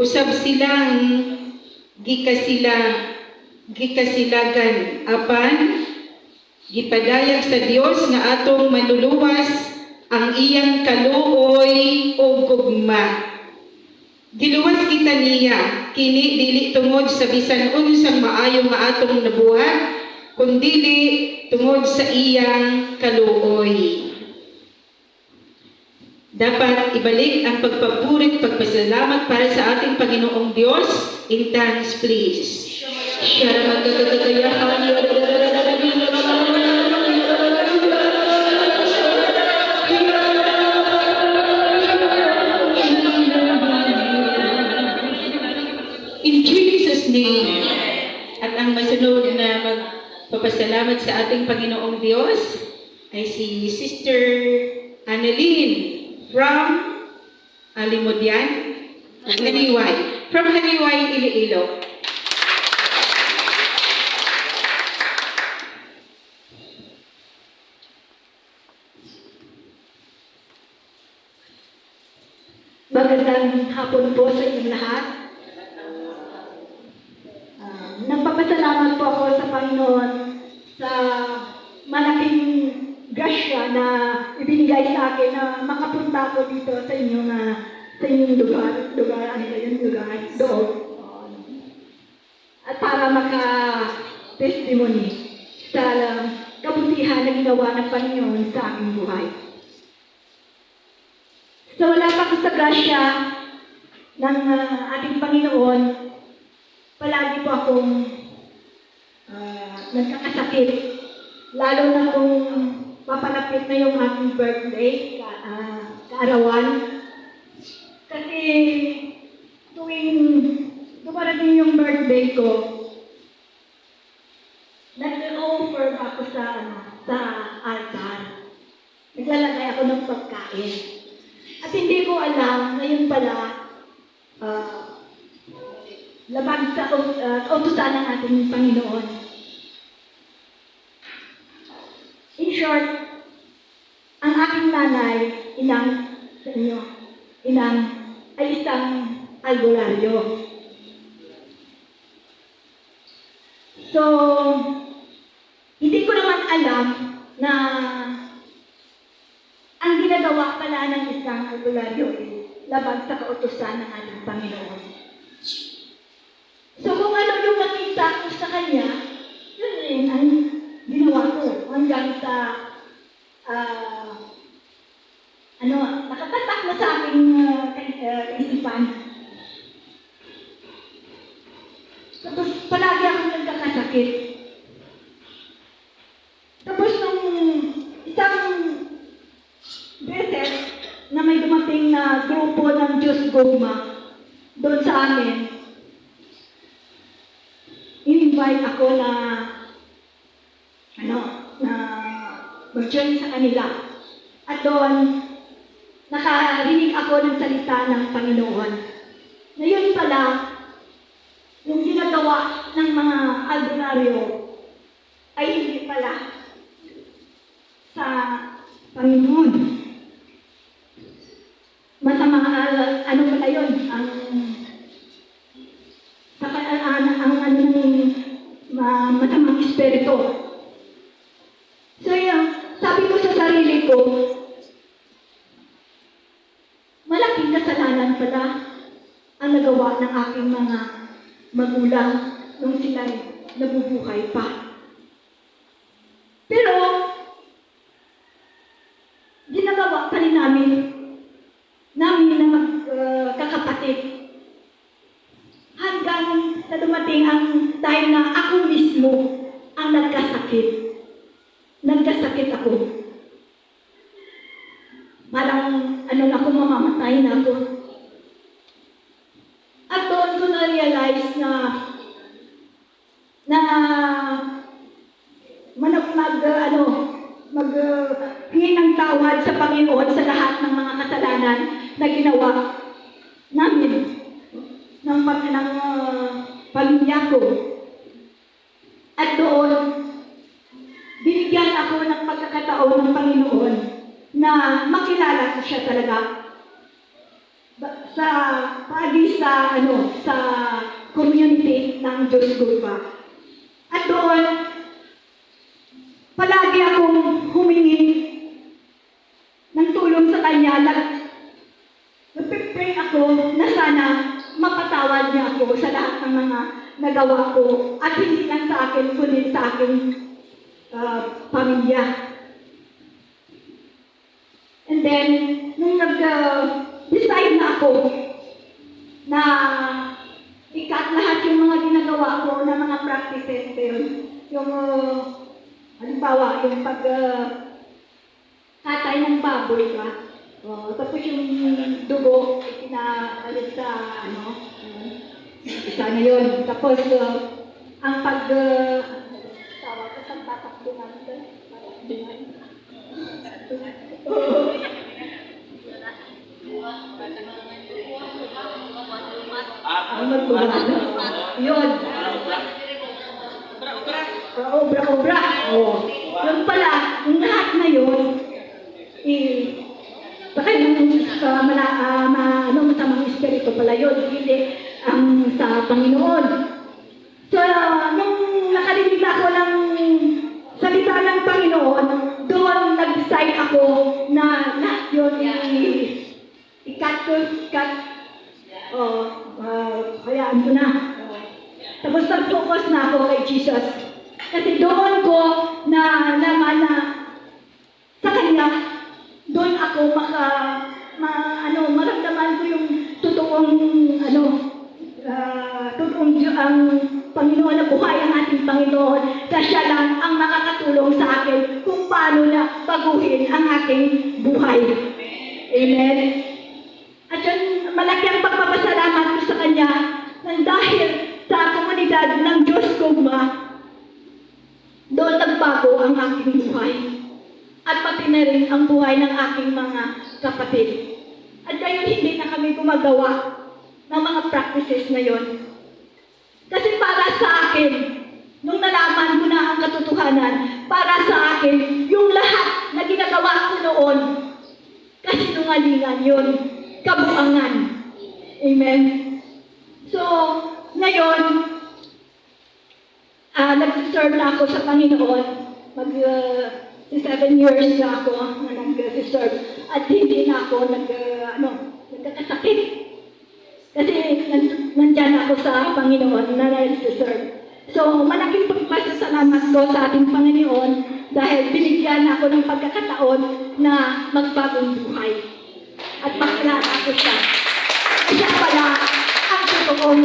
usab silang gikasilagan apan gipadayag sa Dios nga atong manluluwas ang iyang kaluoy o gugma. Giluwas kita niya kini dili tungod sa bisan unsang maayo nga atong nabuhat, kundili tungod sa iyang kaluoy. Dapat ibalik ang pagpapurit, pagpasalamat para sa ating Panginoong Diyos. In thanks, please. In Jesus' name. At ang masunod na magpapasalamat sa ating Panginoong Diyos ay si Sister Annalyn from Alimodian, Haniway. From Haniway, Iloilo. magandang hapon po sa inyong lahat. Nagpapasalamat po ako sa Panginoon sa malaking grasya na ibinigay sa akin na makapunta ko dito sa inyong lugar, doon. At para maka-testimony sa kabutihan na ginawa ng Panginoon sa aking buhay. So wala pa ko sa grasya ng ating Panginoon, palagi po akong nagkakasakit. Lalo na kung papalapit na yung aking birthday, kaarawan. Kasi tuwing dumarating yung birthday ko, nag-offer ako sa altar. Naglalagay ako ng pagkain. At hindi ko alam, ngayon pala, labag sa utusan ng ating Panginoon. In short, ang aking nanay, inang ay isang albularyo. So, hindi ko naman alam na ang ginagawa pala ng isang albularyo ay labag sa kautusan ng ating Panginoon. So kung ano yung nakita ko sa kanya, yun rin ang ginawa ko hanggang sa nakatatak na sa aking isipan. Tapos palagi akong nagkakasakit. Tapos nung isang beses na may dumating na grupo ng Diyos Gugma doon sa amin, in-invite ako na mag-join sa kanila. At doon, nakarinig ako ng salita ng Panginoon. Na yun pala, yung ginagawa ng mga albularyo ay hindi pala sa Panginoon. Masama, ano pala yun? Masamang espiritu. So yun, sabi ko sa sarili ko, malaking kasalanan pala ang nagawa ng aking mga magulang nung sila nabubuhay pa. Pero, ginagawa pa rin namin na magkakapatid. Hanggang sa dumating ang time na ako mismo ang nagkasakit. Nagkasakit ako. Parang ako, mamamatay na ako. At doon ko na-realize na maghingi ng tawad sa Panginoon sa lahat ng mga kasalanan na ginawa namin ng pamilya ko. At doon, binigyan ako ng pagkakataon ng Panginoon na makilala ko siya talaga sa community ng Diyos Gugma. At doon, palagi akong humingi ng tulong sa Kanya. Nagpipray ako na sana mapatawad niya ako sa lahat ng mga nagawa ko at hindi lang sa akin, kundi sa aking pamilya. And then, nung nag-decide na ako na ikat lahat yung mga ginagawa ko na mga practices ko yun, yung halimbawa, yung katay ng baboy ka, tapos yung dugo, pinaalit sa isa na yun. Tapos, ang tawag ko sa tatakbuhan ko, ang magbuhat. Yun. Obra. Yung pala, yung lahat na yun, baka yung sa Espiritu pala yun, hindi ang sa Panginoon. So, nung nakarinig ako ng salita ng Panginoon, doon nag-decide ako na lahat yun i-cut. Hayaan ko na. Tapos nag-focus na ako kay Jesus. Kasi doon ko na naman na sa Kanya, doon ako maramdaman ko yung totoong ang Panginoon na buhay ang ating Panginoon. Kasi siya lang ang makakatulong sa akin kung paano na baguhin ang aking buhay. Amen. At yun, malaki ang pagpapasalamat ko sa Kanya nang dahil sa komunidad ng Diyos Kugma, doon nagbago ang aking buhay. At pati na rin ang buhay ng aking mga kapatid. At ngayon hindi na kami gumagawa ng mga practices na yon. Kasi para sa akin, nung nalaman ko na ang katotohanan, para sa akin, yung lahat na ginagawa ko noon, kasinungalingan yun, kabuangan. Amen? So, ngayon, nag-serve na ako sa Panginoon. 7 years na ako na nag-serve. At hindi na ako nagkakasakit. Kasi nandyan ako sa Panginoon na nag-serve. So, malaking pagpasalamat ko sa ating Panginoon dahil binigyan ako ng pagkakataon na magbagong buhay. At makilala ko siya. Siya pala ang totoong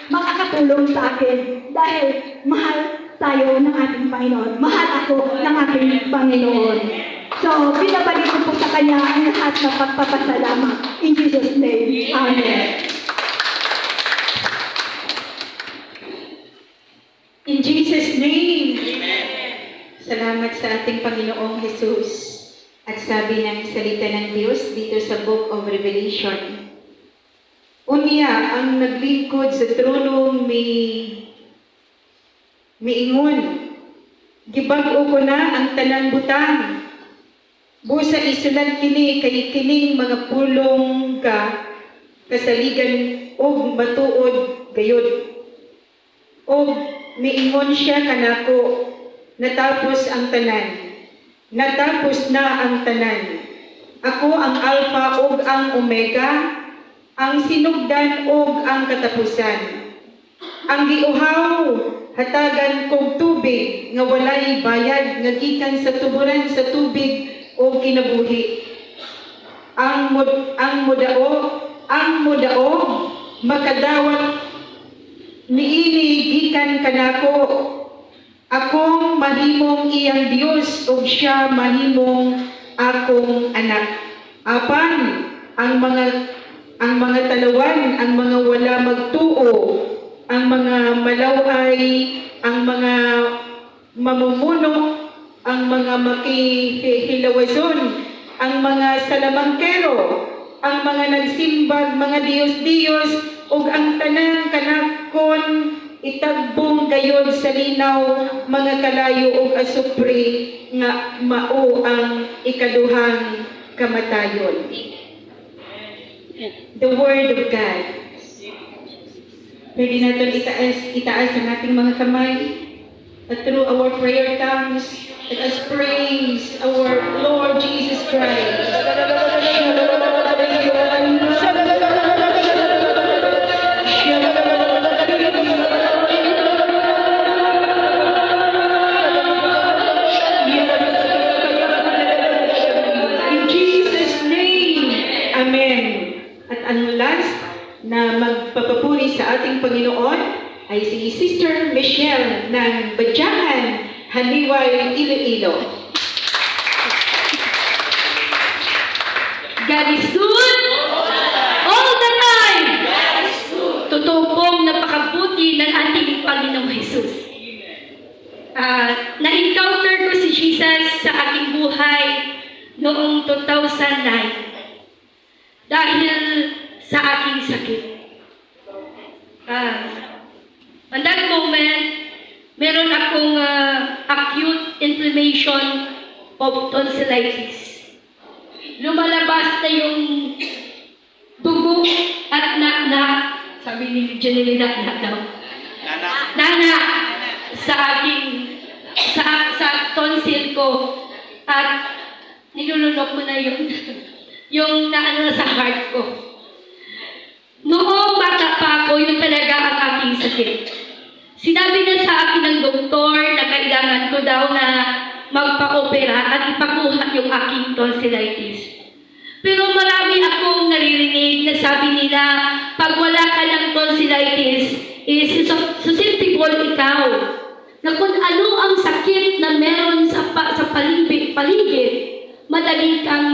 makakatulong sa akin dahil mahal tayo ng ating Panginoon. Mahal ako ng ating Panginoon. So, binabalik ko po sa Kanya ang lahat ng pagpapasalamat. In Jesus' name. Amen. In Jesus' name. Amen. Salamat sa ating Panginoong Jesus. At sabi ng salita ng Diyos dito sa Book of Revelation, unya ang naglingkod sa tronong miingon, gibag-o ko na ang tanang butang. Busa isulat kini kay kining mga pulong kasaligan og matuod gayod. Og miingon siya kanako, natapos ang tanan. Natapos na ang tanan. Ako ang Alpha ug ang Omega, ang sinugdan ug ang katapusan. Ang giuhaw hatagan kog tubig nga walay bayad nga gikan sa tuburan sa tubig o kinabuhi. Ang mudaog makadawat niini gikan kanako. Akong mahimong iyang Dios ug siya mahimong akong anak. Apan ang mga talawan, ang mga wala magtuo, ang mga malaway, ang mga mamumuno, ang mga makihilawason, ang mga salamangkero, ang mga nagsimbag, mga Diyos-Diyos, ug ang tanang kanakon itagbong gayon sa linaw, mga kalayo ug asupri nga mao ang ikaduhang kamatayon. The Word of God. Pwede natin itaas ang ating mga kamay. At through our prayer tongues, let us praise our Lord Jesus Christ. In Jesus' name, Amen. At ang last na magpapapuri sa ating Panginoon ay si Sister Michelle ng Badyahan, Haliway, Iloilo. God is good all the time. Totoo pong napakabuti ng ating Panginoong Jesus. Na-encounter ko si Jesus sa aking buhay noong 2009 dahil sa aking sakit. On that moment, meron akong acute inflammation of tonsillitis. Lumalabas na yung dugo at sabi ni Janelle, daw. Nana, sa aking, sa tonsil ko, at nilulunok mo na yun, yung naano na sa heart ko. Noong bata pa ako, yun talaga ang aking sakit. Sinabi na sa akin ng doktor na kailangan ko daw na magpa-opera at ipakuha yung aking tonsillitis. Pero marami akong naririnig na sabi nila, pag wala ka ng tonsillitis, susceptible ikaw. Na kung ano ang sakit na meron sa paligid, madali kang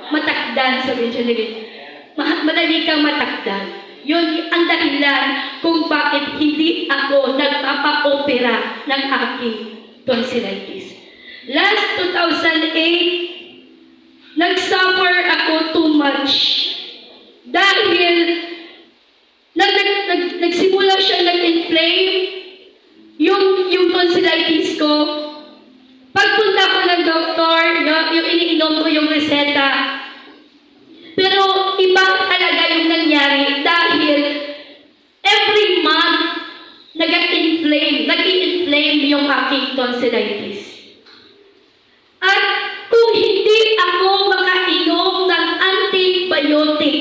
matakdan, sabi niya nila. Madali kang matakdan. Yun ang dahilan kung bakit hindi ako nagpapa-opera ng aking tonsillitis. Last 2008, nag-suffer ako too much. Dahil nagsimula siya nag-inflame yung tonsillitis ko. Pagpunta ko ng doktor, yung iniinom ko yung reseta. Pero iba talaga yung nangyari dahil every month nag-inflame yung aking tonsillitis. At kung hindi ako makainom ng antibiotic,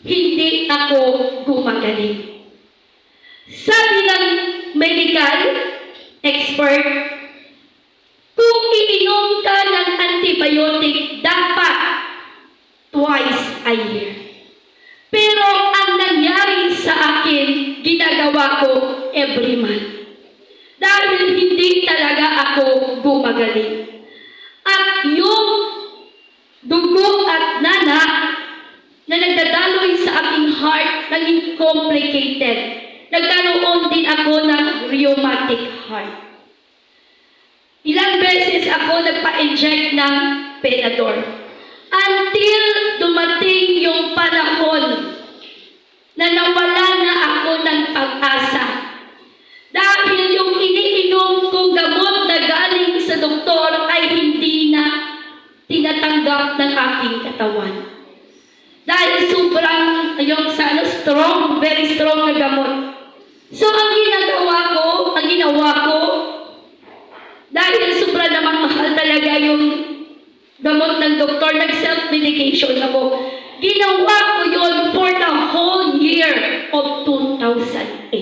hindi ako gumagaling. Sabi ng medical expert, kung iinom ka ng antibiotic, dapat twice a year. Pero ang nangyari sa akin, ginagawa ko every month. Dahil hindi talaga ako gumagaling. At yung dugo at nana na nagdadaloy sa aking heart, naging complicated. Nagkaroon din ako ng rheumatic heart. Ilang beses ako nagpa-inject ng Panadol. Until dumating yung panahon na nawala na ako ng pag-asa. Dahil yung iniinom kong gamot na galing sa doktor ay hindi na tinatanggap ng aking katawan. Dahil sobrang yung strong, very strong na gamot. So ang ginawa ko, dahil sobra namang mahal talaga yung gamot ng doktor, nag-self-medication ako. Ginawa ko yun for the whole year of 2008.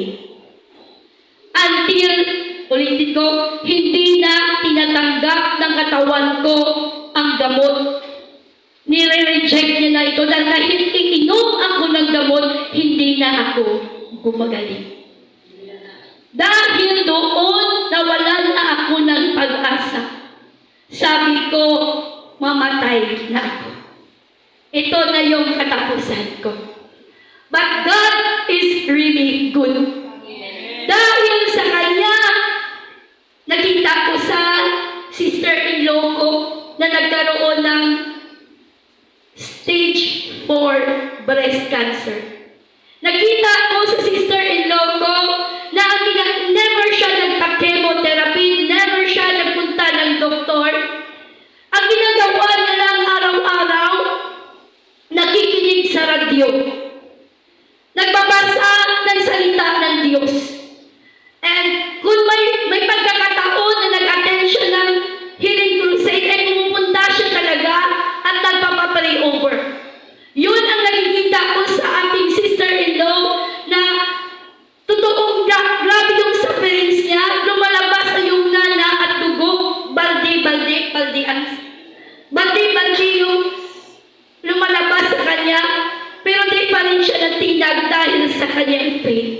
Until, ulitin ko, hindi na tinatanggap ng katawan ko ang gamot. Nire-reject niya na ito dahil kahit iinom ako ng gamot, hindi na ako gumagaling. Dahil doon, nawalan na ako ng pag-asa. Sabi ko, mamatay na ako. Ito na yung katapusan ko. But God is really good. Dahil sa Kanya, nakita ko sa sister-in-law ko na nagkaroon ng stage 4 breast cancer. Nakita ko sa sister-in-law ko na never siya nagpa-chemotherapy, never siya nagpunta ng doktor. Ang ginagawa niya lang araw-araw, nakikinig sa radyo. Nagbabasa ng salita ng Diyos. And kung may pagkakataon na nag-attend siya ng healing crusade, ay pumunta siya talaga at nagpapapray over. Yun ang nakikita ko sa ating sister-in-law na totoong grabe yung sufferings niya, lumalabas na yung nana at dugo, balde yung lumalabas sa kanya, pero di pa rin siya natinag dahil sa kanyang faith.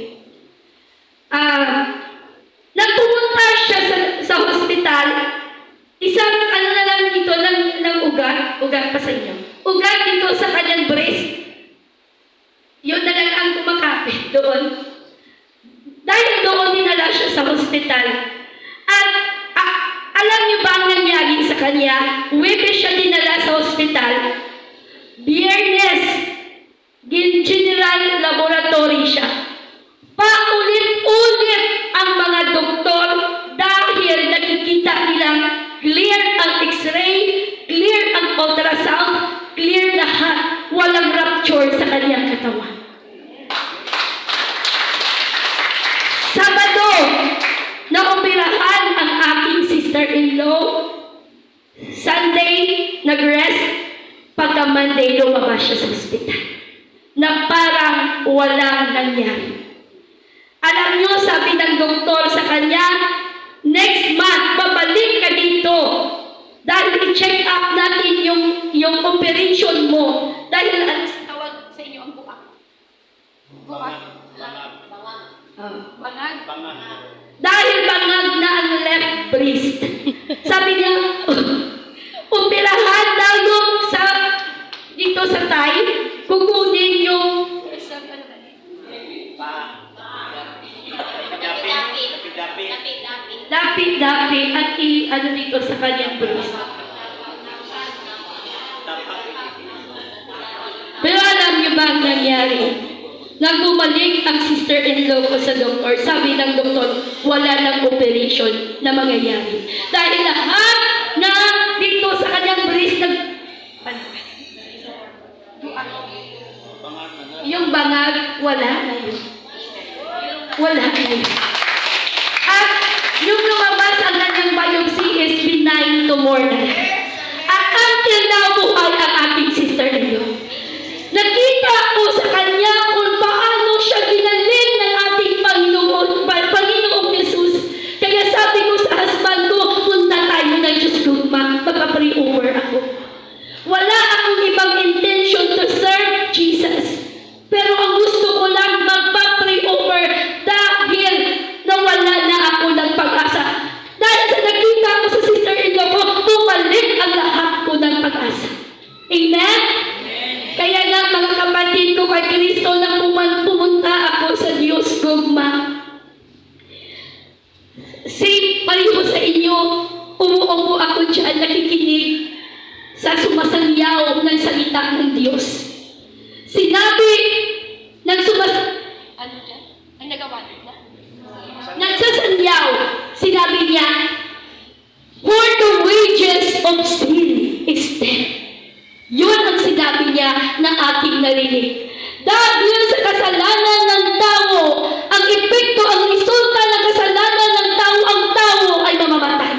Nagpumunta siya sa hospital, isang na lang dito ng ugat pa sa inyo. Ugat dito sa kanyang breast. Yun na lang ang kumakapit doon. Dahil doon dinala siya sa hospital. At alam niyo ba ang nangyari sa kanya? Webes siya dinala sa hospital. Biyernes, general laboratory siya. Paulit-ulit ang mga doktor dahil nakikita nilang clear ang x-ray, clear ang ultrasound, clear lahat. Walang rupture sa kanyang katawan. Sabado, naoperahan ang aking sister-in-law. Sunday, nag-rest. Pagka Monday, lumabas siya sa hospital. Na parang walang nangyari. Alam niyo, sabi ng doktor sa kanya, next month, babalik ka dito. Dahil i-check up natin yung operation mo. Dahil, ano tawag sa inyo ang buak? Buak? Bangag? Dahil bangag na ang left breast. Sabi niya, operahan daw yung dito sa thigh, kukunin yung lapit-lapit at ano dito sa kanyang breast. Pero alam niyo ba ang nangyari? Nang bumalik ang sister-in-law ko sa doktor, sabi ng doktor, wala nang operation na mangyayari. Dahil lahat na dito sa kanyang breast, yung bangag, wala na yun. Wala na yun. At yung lumabas ang kanyang biopsy is benign tumor na. At until now, buhay ang aking sister-in-law. Nakita ko sa kanya kung paano siya ginaling ng ating Panginoong Jesus. Kaya sabi ko sa husband ko, punta tayo ng Diyos Lugma, magpa-pray over ako. Wala akong ibang intention to serve Jesus. Pero ang gusto ko lang magpa-pray over dahil nawala na ako ng pag-asa. Dahil sa nakita ko sa sister-in-law ko, bumalik ang lahat ko ng pag-asa. Amen? Kaya nga mga kapatid ko kay Kristo na pumunta ako sa Diyos Gugma. Same pareho sa inyo, umuupo ako dyan, nakikinig sa sumasalyaw ng salita ng Diyos. Sinabi ng ano dyan? Ang nagawa na? Nagsasalyaw, sinabi niya, for the wages of sin is death. Yun ang sinabi niya na ating narinig. Dahil sa kasalanan ng tao, ang epekto, ang resulta ng kasalanan ng tao, ang tao ay mamamatay.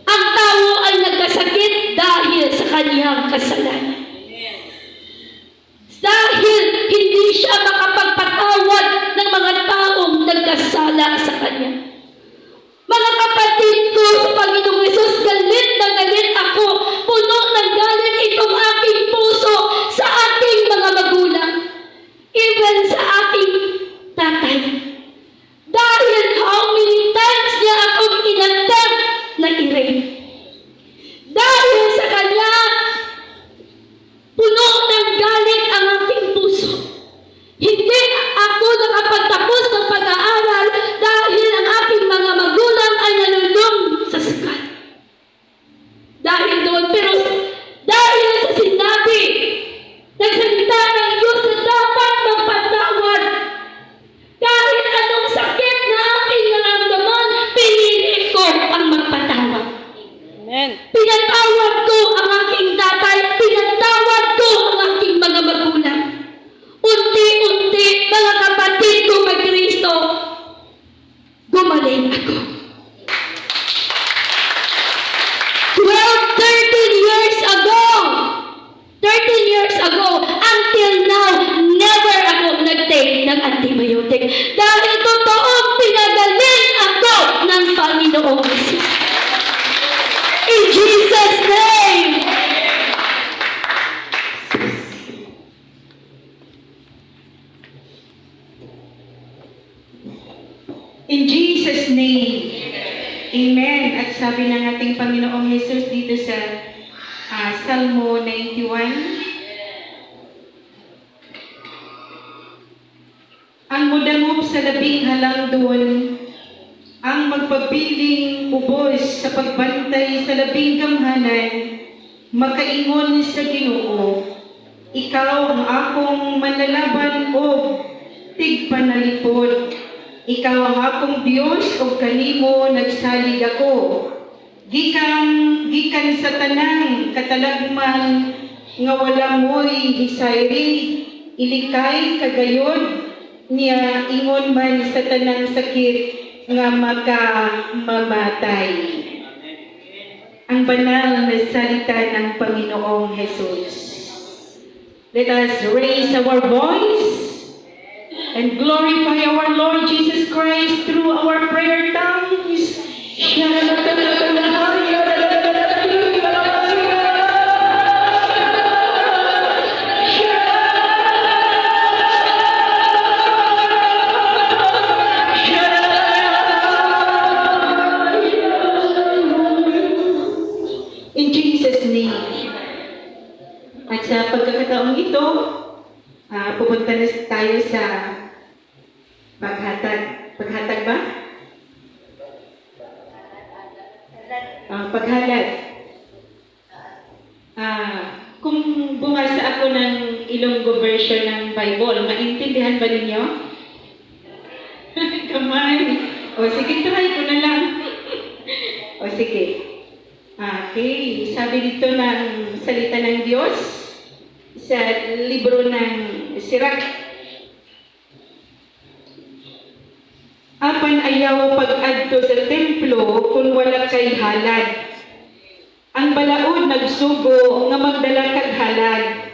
Ang tao ay nagkasakit dahil sa kanyang kasalanan. Dahil hindi siya makapagpatawad ng mga taong nagkasala sa kanya. Mga kapatid ko sa Panginoong Hesus, galit na galit ako. Puno ng galit itong aking puso sa ating mga magulang. Even sa aking tatay. Dahil how many times niya akong inattempt na i-rape. Dahil sa kanya, puno ng galit ang aking puso. Hindi ako nakapagtapos ng pag-aaral dahil ang aking mga magulang ay nalulong sa sukat. Dahil doon, pero dahil sa sinabi, nagsalita ng Diyos na dapat magpatawad. Kahit anong sakit na aking naramdaman, pinili ko ang magpatawad. Amen. Pinatawad ko ang aking tatay, pinatawad ko ang aking mga magulang. Unti-unti, mga kapatid ko kay Kristo, gumaling ako. 13 years ago, until now, never ako nag-take ng antibiotic. Dahil totoong pinagaling ako ng Panginoong Jesus. In Jesus' name! In Jesus' name. Amen. At sabi ng ating Panginoong Jesus dito sa Salmo 91, ang mudamop sa labing halang doon, ang magpabiling ubos sa pagbantay sa labing gamhanan, makaingon sa Ginoo, ikaw ang akong manlalaban o tigpanalipod. Ikaw ang akong Diyos o kanimo nagsalig ako. gikan sa tanang katalagman nga wala mo'y hisayri, ilikay kagayod niya ingon man sa tanang sakit nga makamamatay. Ang banal na salita ng Panginoong Jesus. Let us raise our voice and glorify our Lord Jesus Christ through our prayer tongues. In Jesus' name. At sa pagkakataong ito, pupunta na tayo sa paghatag. Paghatag ba? Paghalad. Kung bumasa ako ng Ilonggo version ng Bible, maintindihan ba ninyo? Come on. O sige, try ko na lang. O sige. Okay, sabi dito ng salita ng Diyos sa libro ng Sirach. Apan ayaw pag-adto sa templo kung wala kay halad. Ang balaod nagsugo nga magdala kag halad.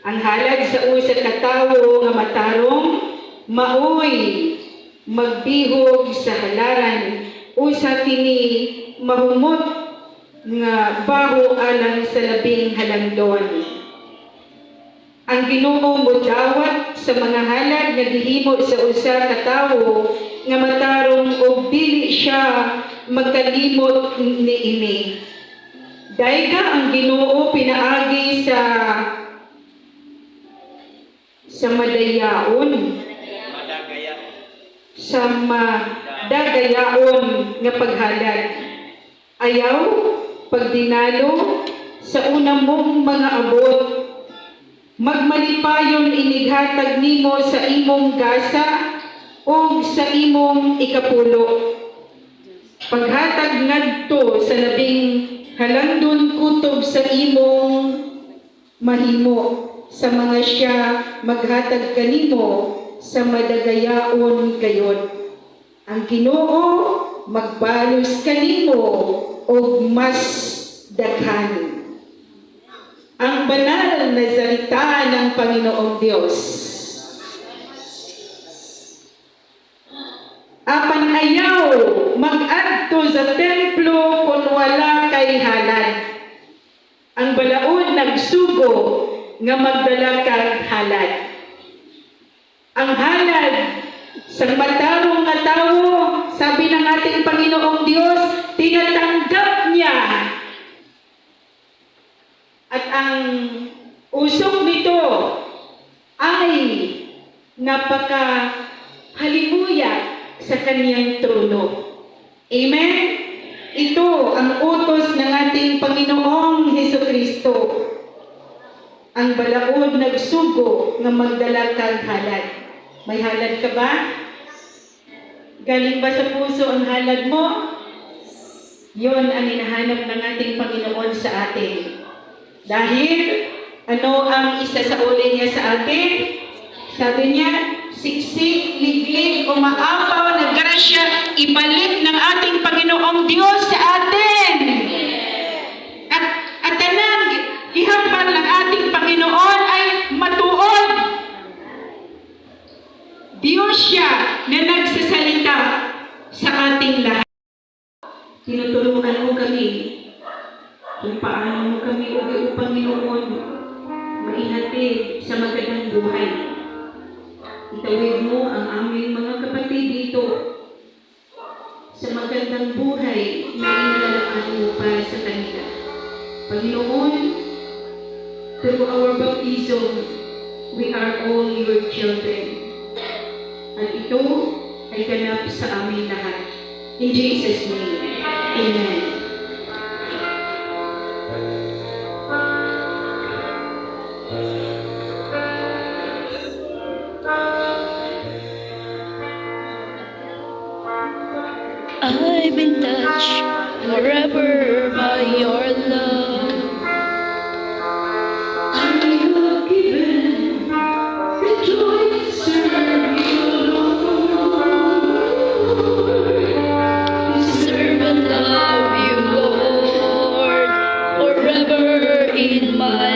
Ang halad sa usa ka tawo nga matarong maoy magbihog sa halaran usa kini mahumot nga baho alang sa labing halangdon. Ang Ginoo modawat sa mga halad nga gihimo sa usa ka tawo nga matarong og dili siya magkalimot niini. Dayga ang Ginoo pinaagi sa madayaon. Sa madagayaon nga paghalad. Ayaw pagdinalo sa unang mong mga abot. Magmalipayon inighatag nimo sa imong gasa o sa imong ikapulo. Paghatag ngadto sa labing halangdon kutob sa imong mahimo sa mga siya maghatag kanimo sa madagayaon gayod. Ang Ginoo magbalos kanimo og mas daghan. Ang banal na salita ng Panginoong Diyos. Apan ayaw mag-adto sa templo kung wala kay halad. Ang balaod nagsugo nga magdala kag halad. Ang halad sa matarong nga tawo, sabi ng ating Panginoong Diyos, tinatanggap niya. At ang usok nito ay napaka-halimuya sa kaniyang trono. Amen? Ito ang utos ng ating Panginoong Hesukristo. Ang balaod nagsugo nga magdala kag halad. May halad ka ba? Galing ba sa puso ang halad mo? Yon ang hinahanap ng ating Panginoon sa atin. Dahil, ano ang isa sa uli niya sa atin? Sabi niya, siksik, liglig, o maapaw na grasya, ibalik ng ating Panginoong Diyos sa atin. At tanang, ihambal ng ating Panginoon ay matuod. Diyos siya na nagsasalita sa ating lahat. Tinutulungan mo kami kung paano mo kami o Panginoon maihatid sa magandang buhay. Itawid mo ang aming mga kapatid dito sa magandang buhay na inalalaan mo para sa kanila. Panginoon, through our baptism, we are all your children. At ito ay ganap sa aming lahat. In Jesus' name, Amen. I've been touched forever by your love. I have given, rejoice, serve you, Lord. Serve and love you, Lord, forever in my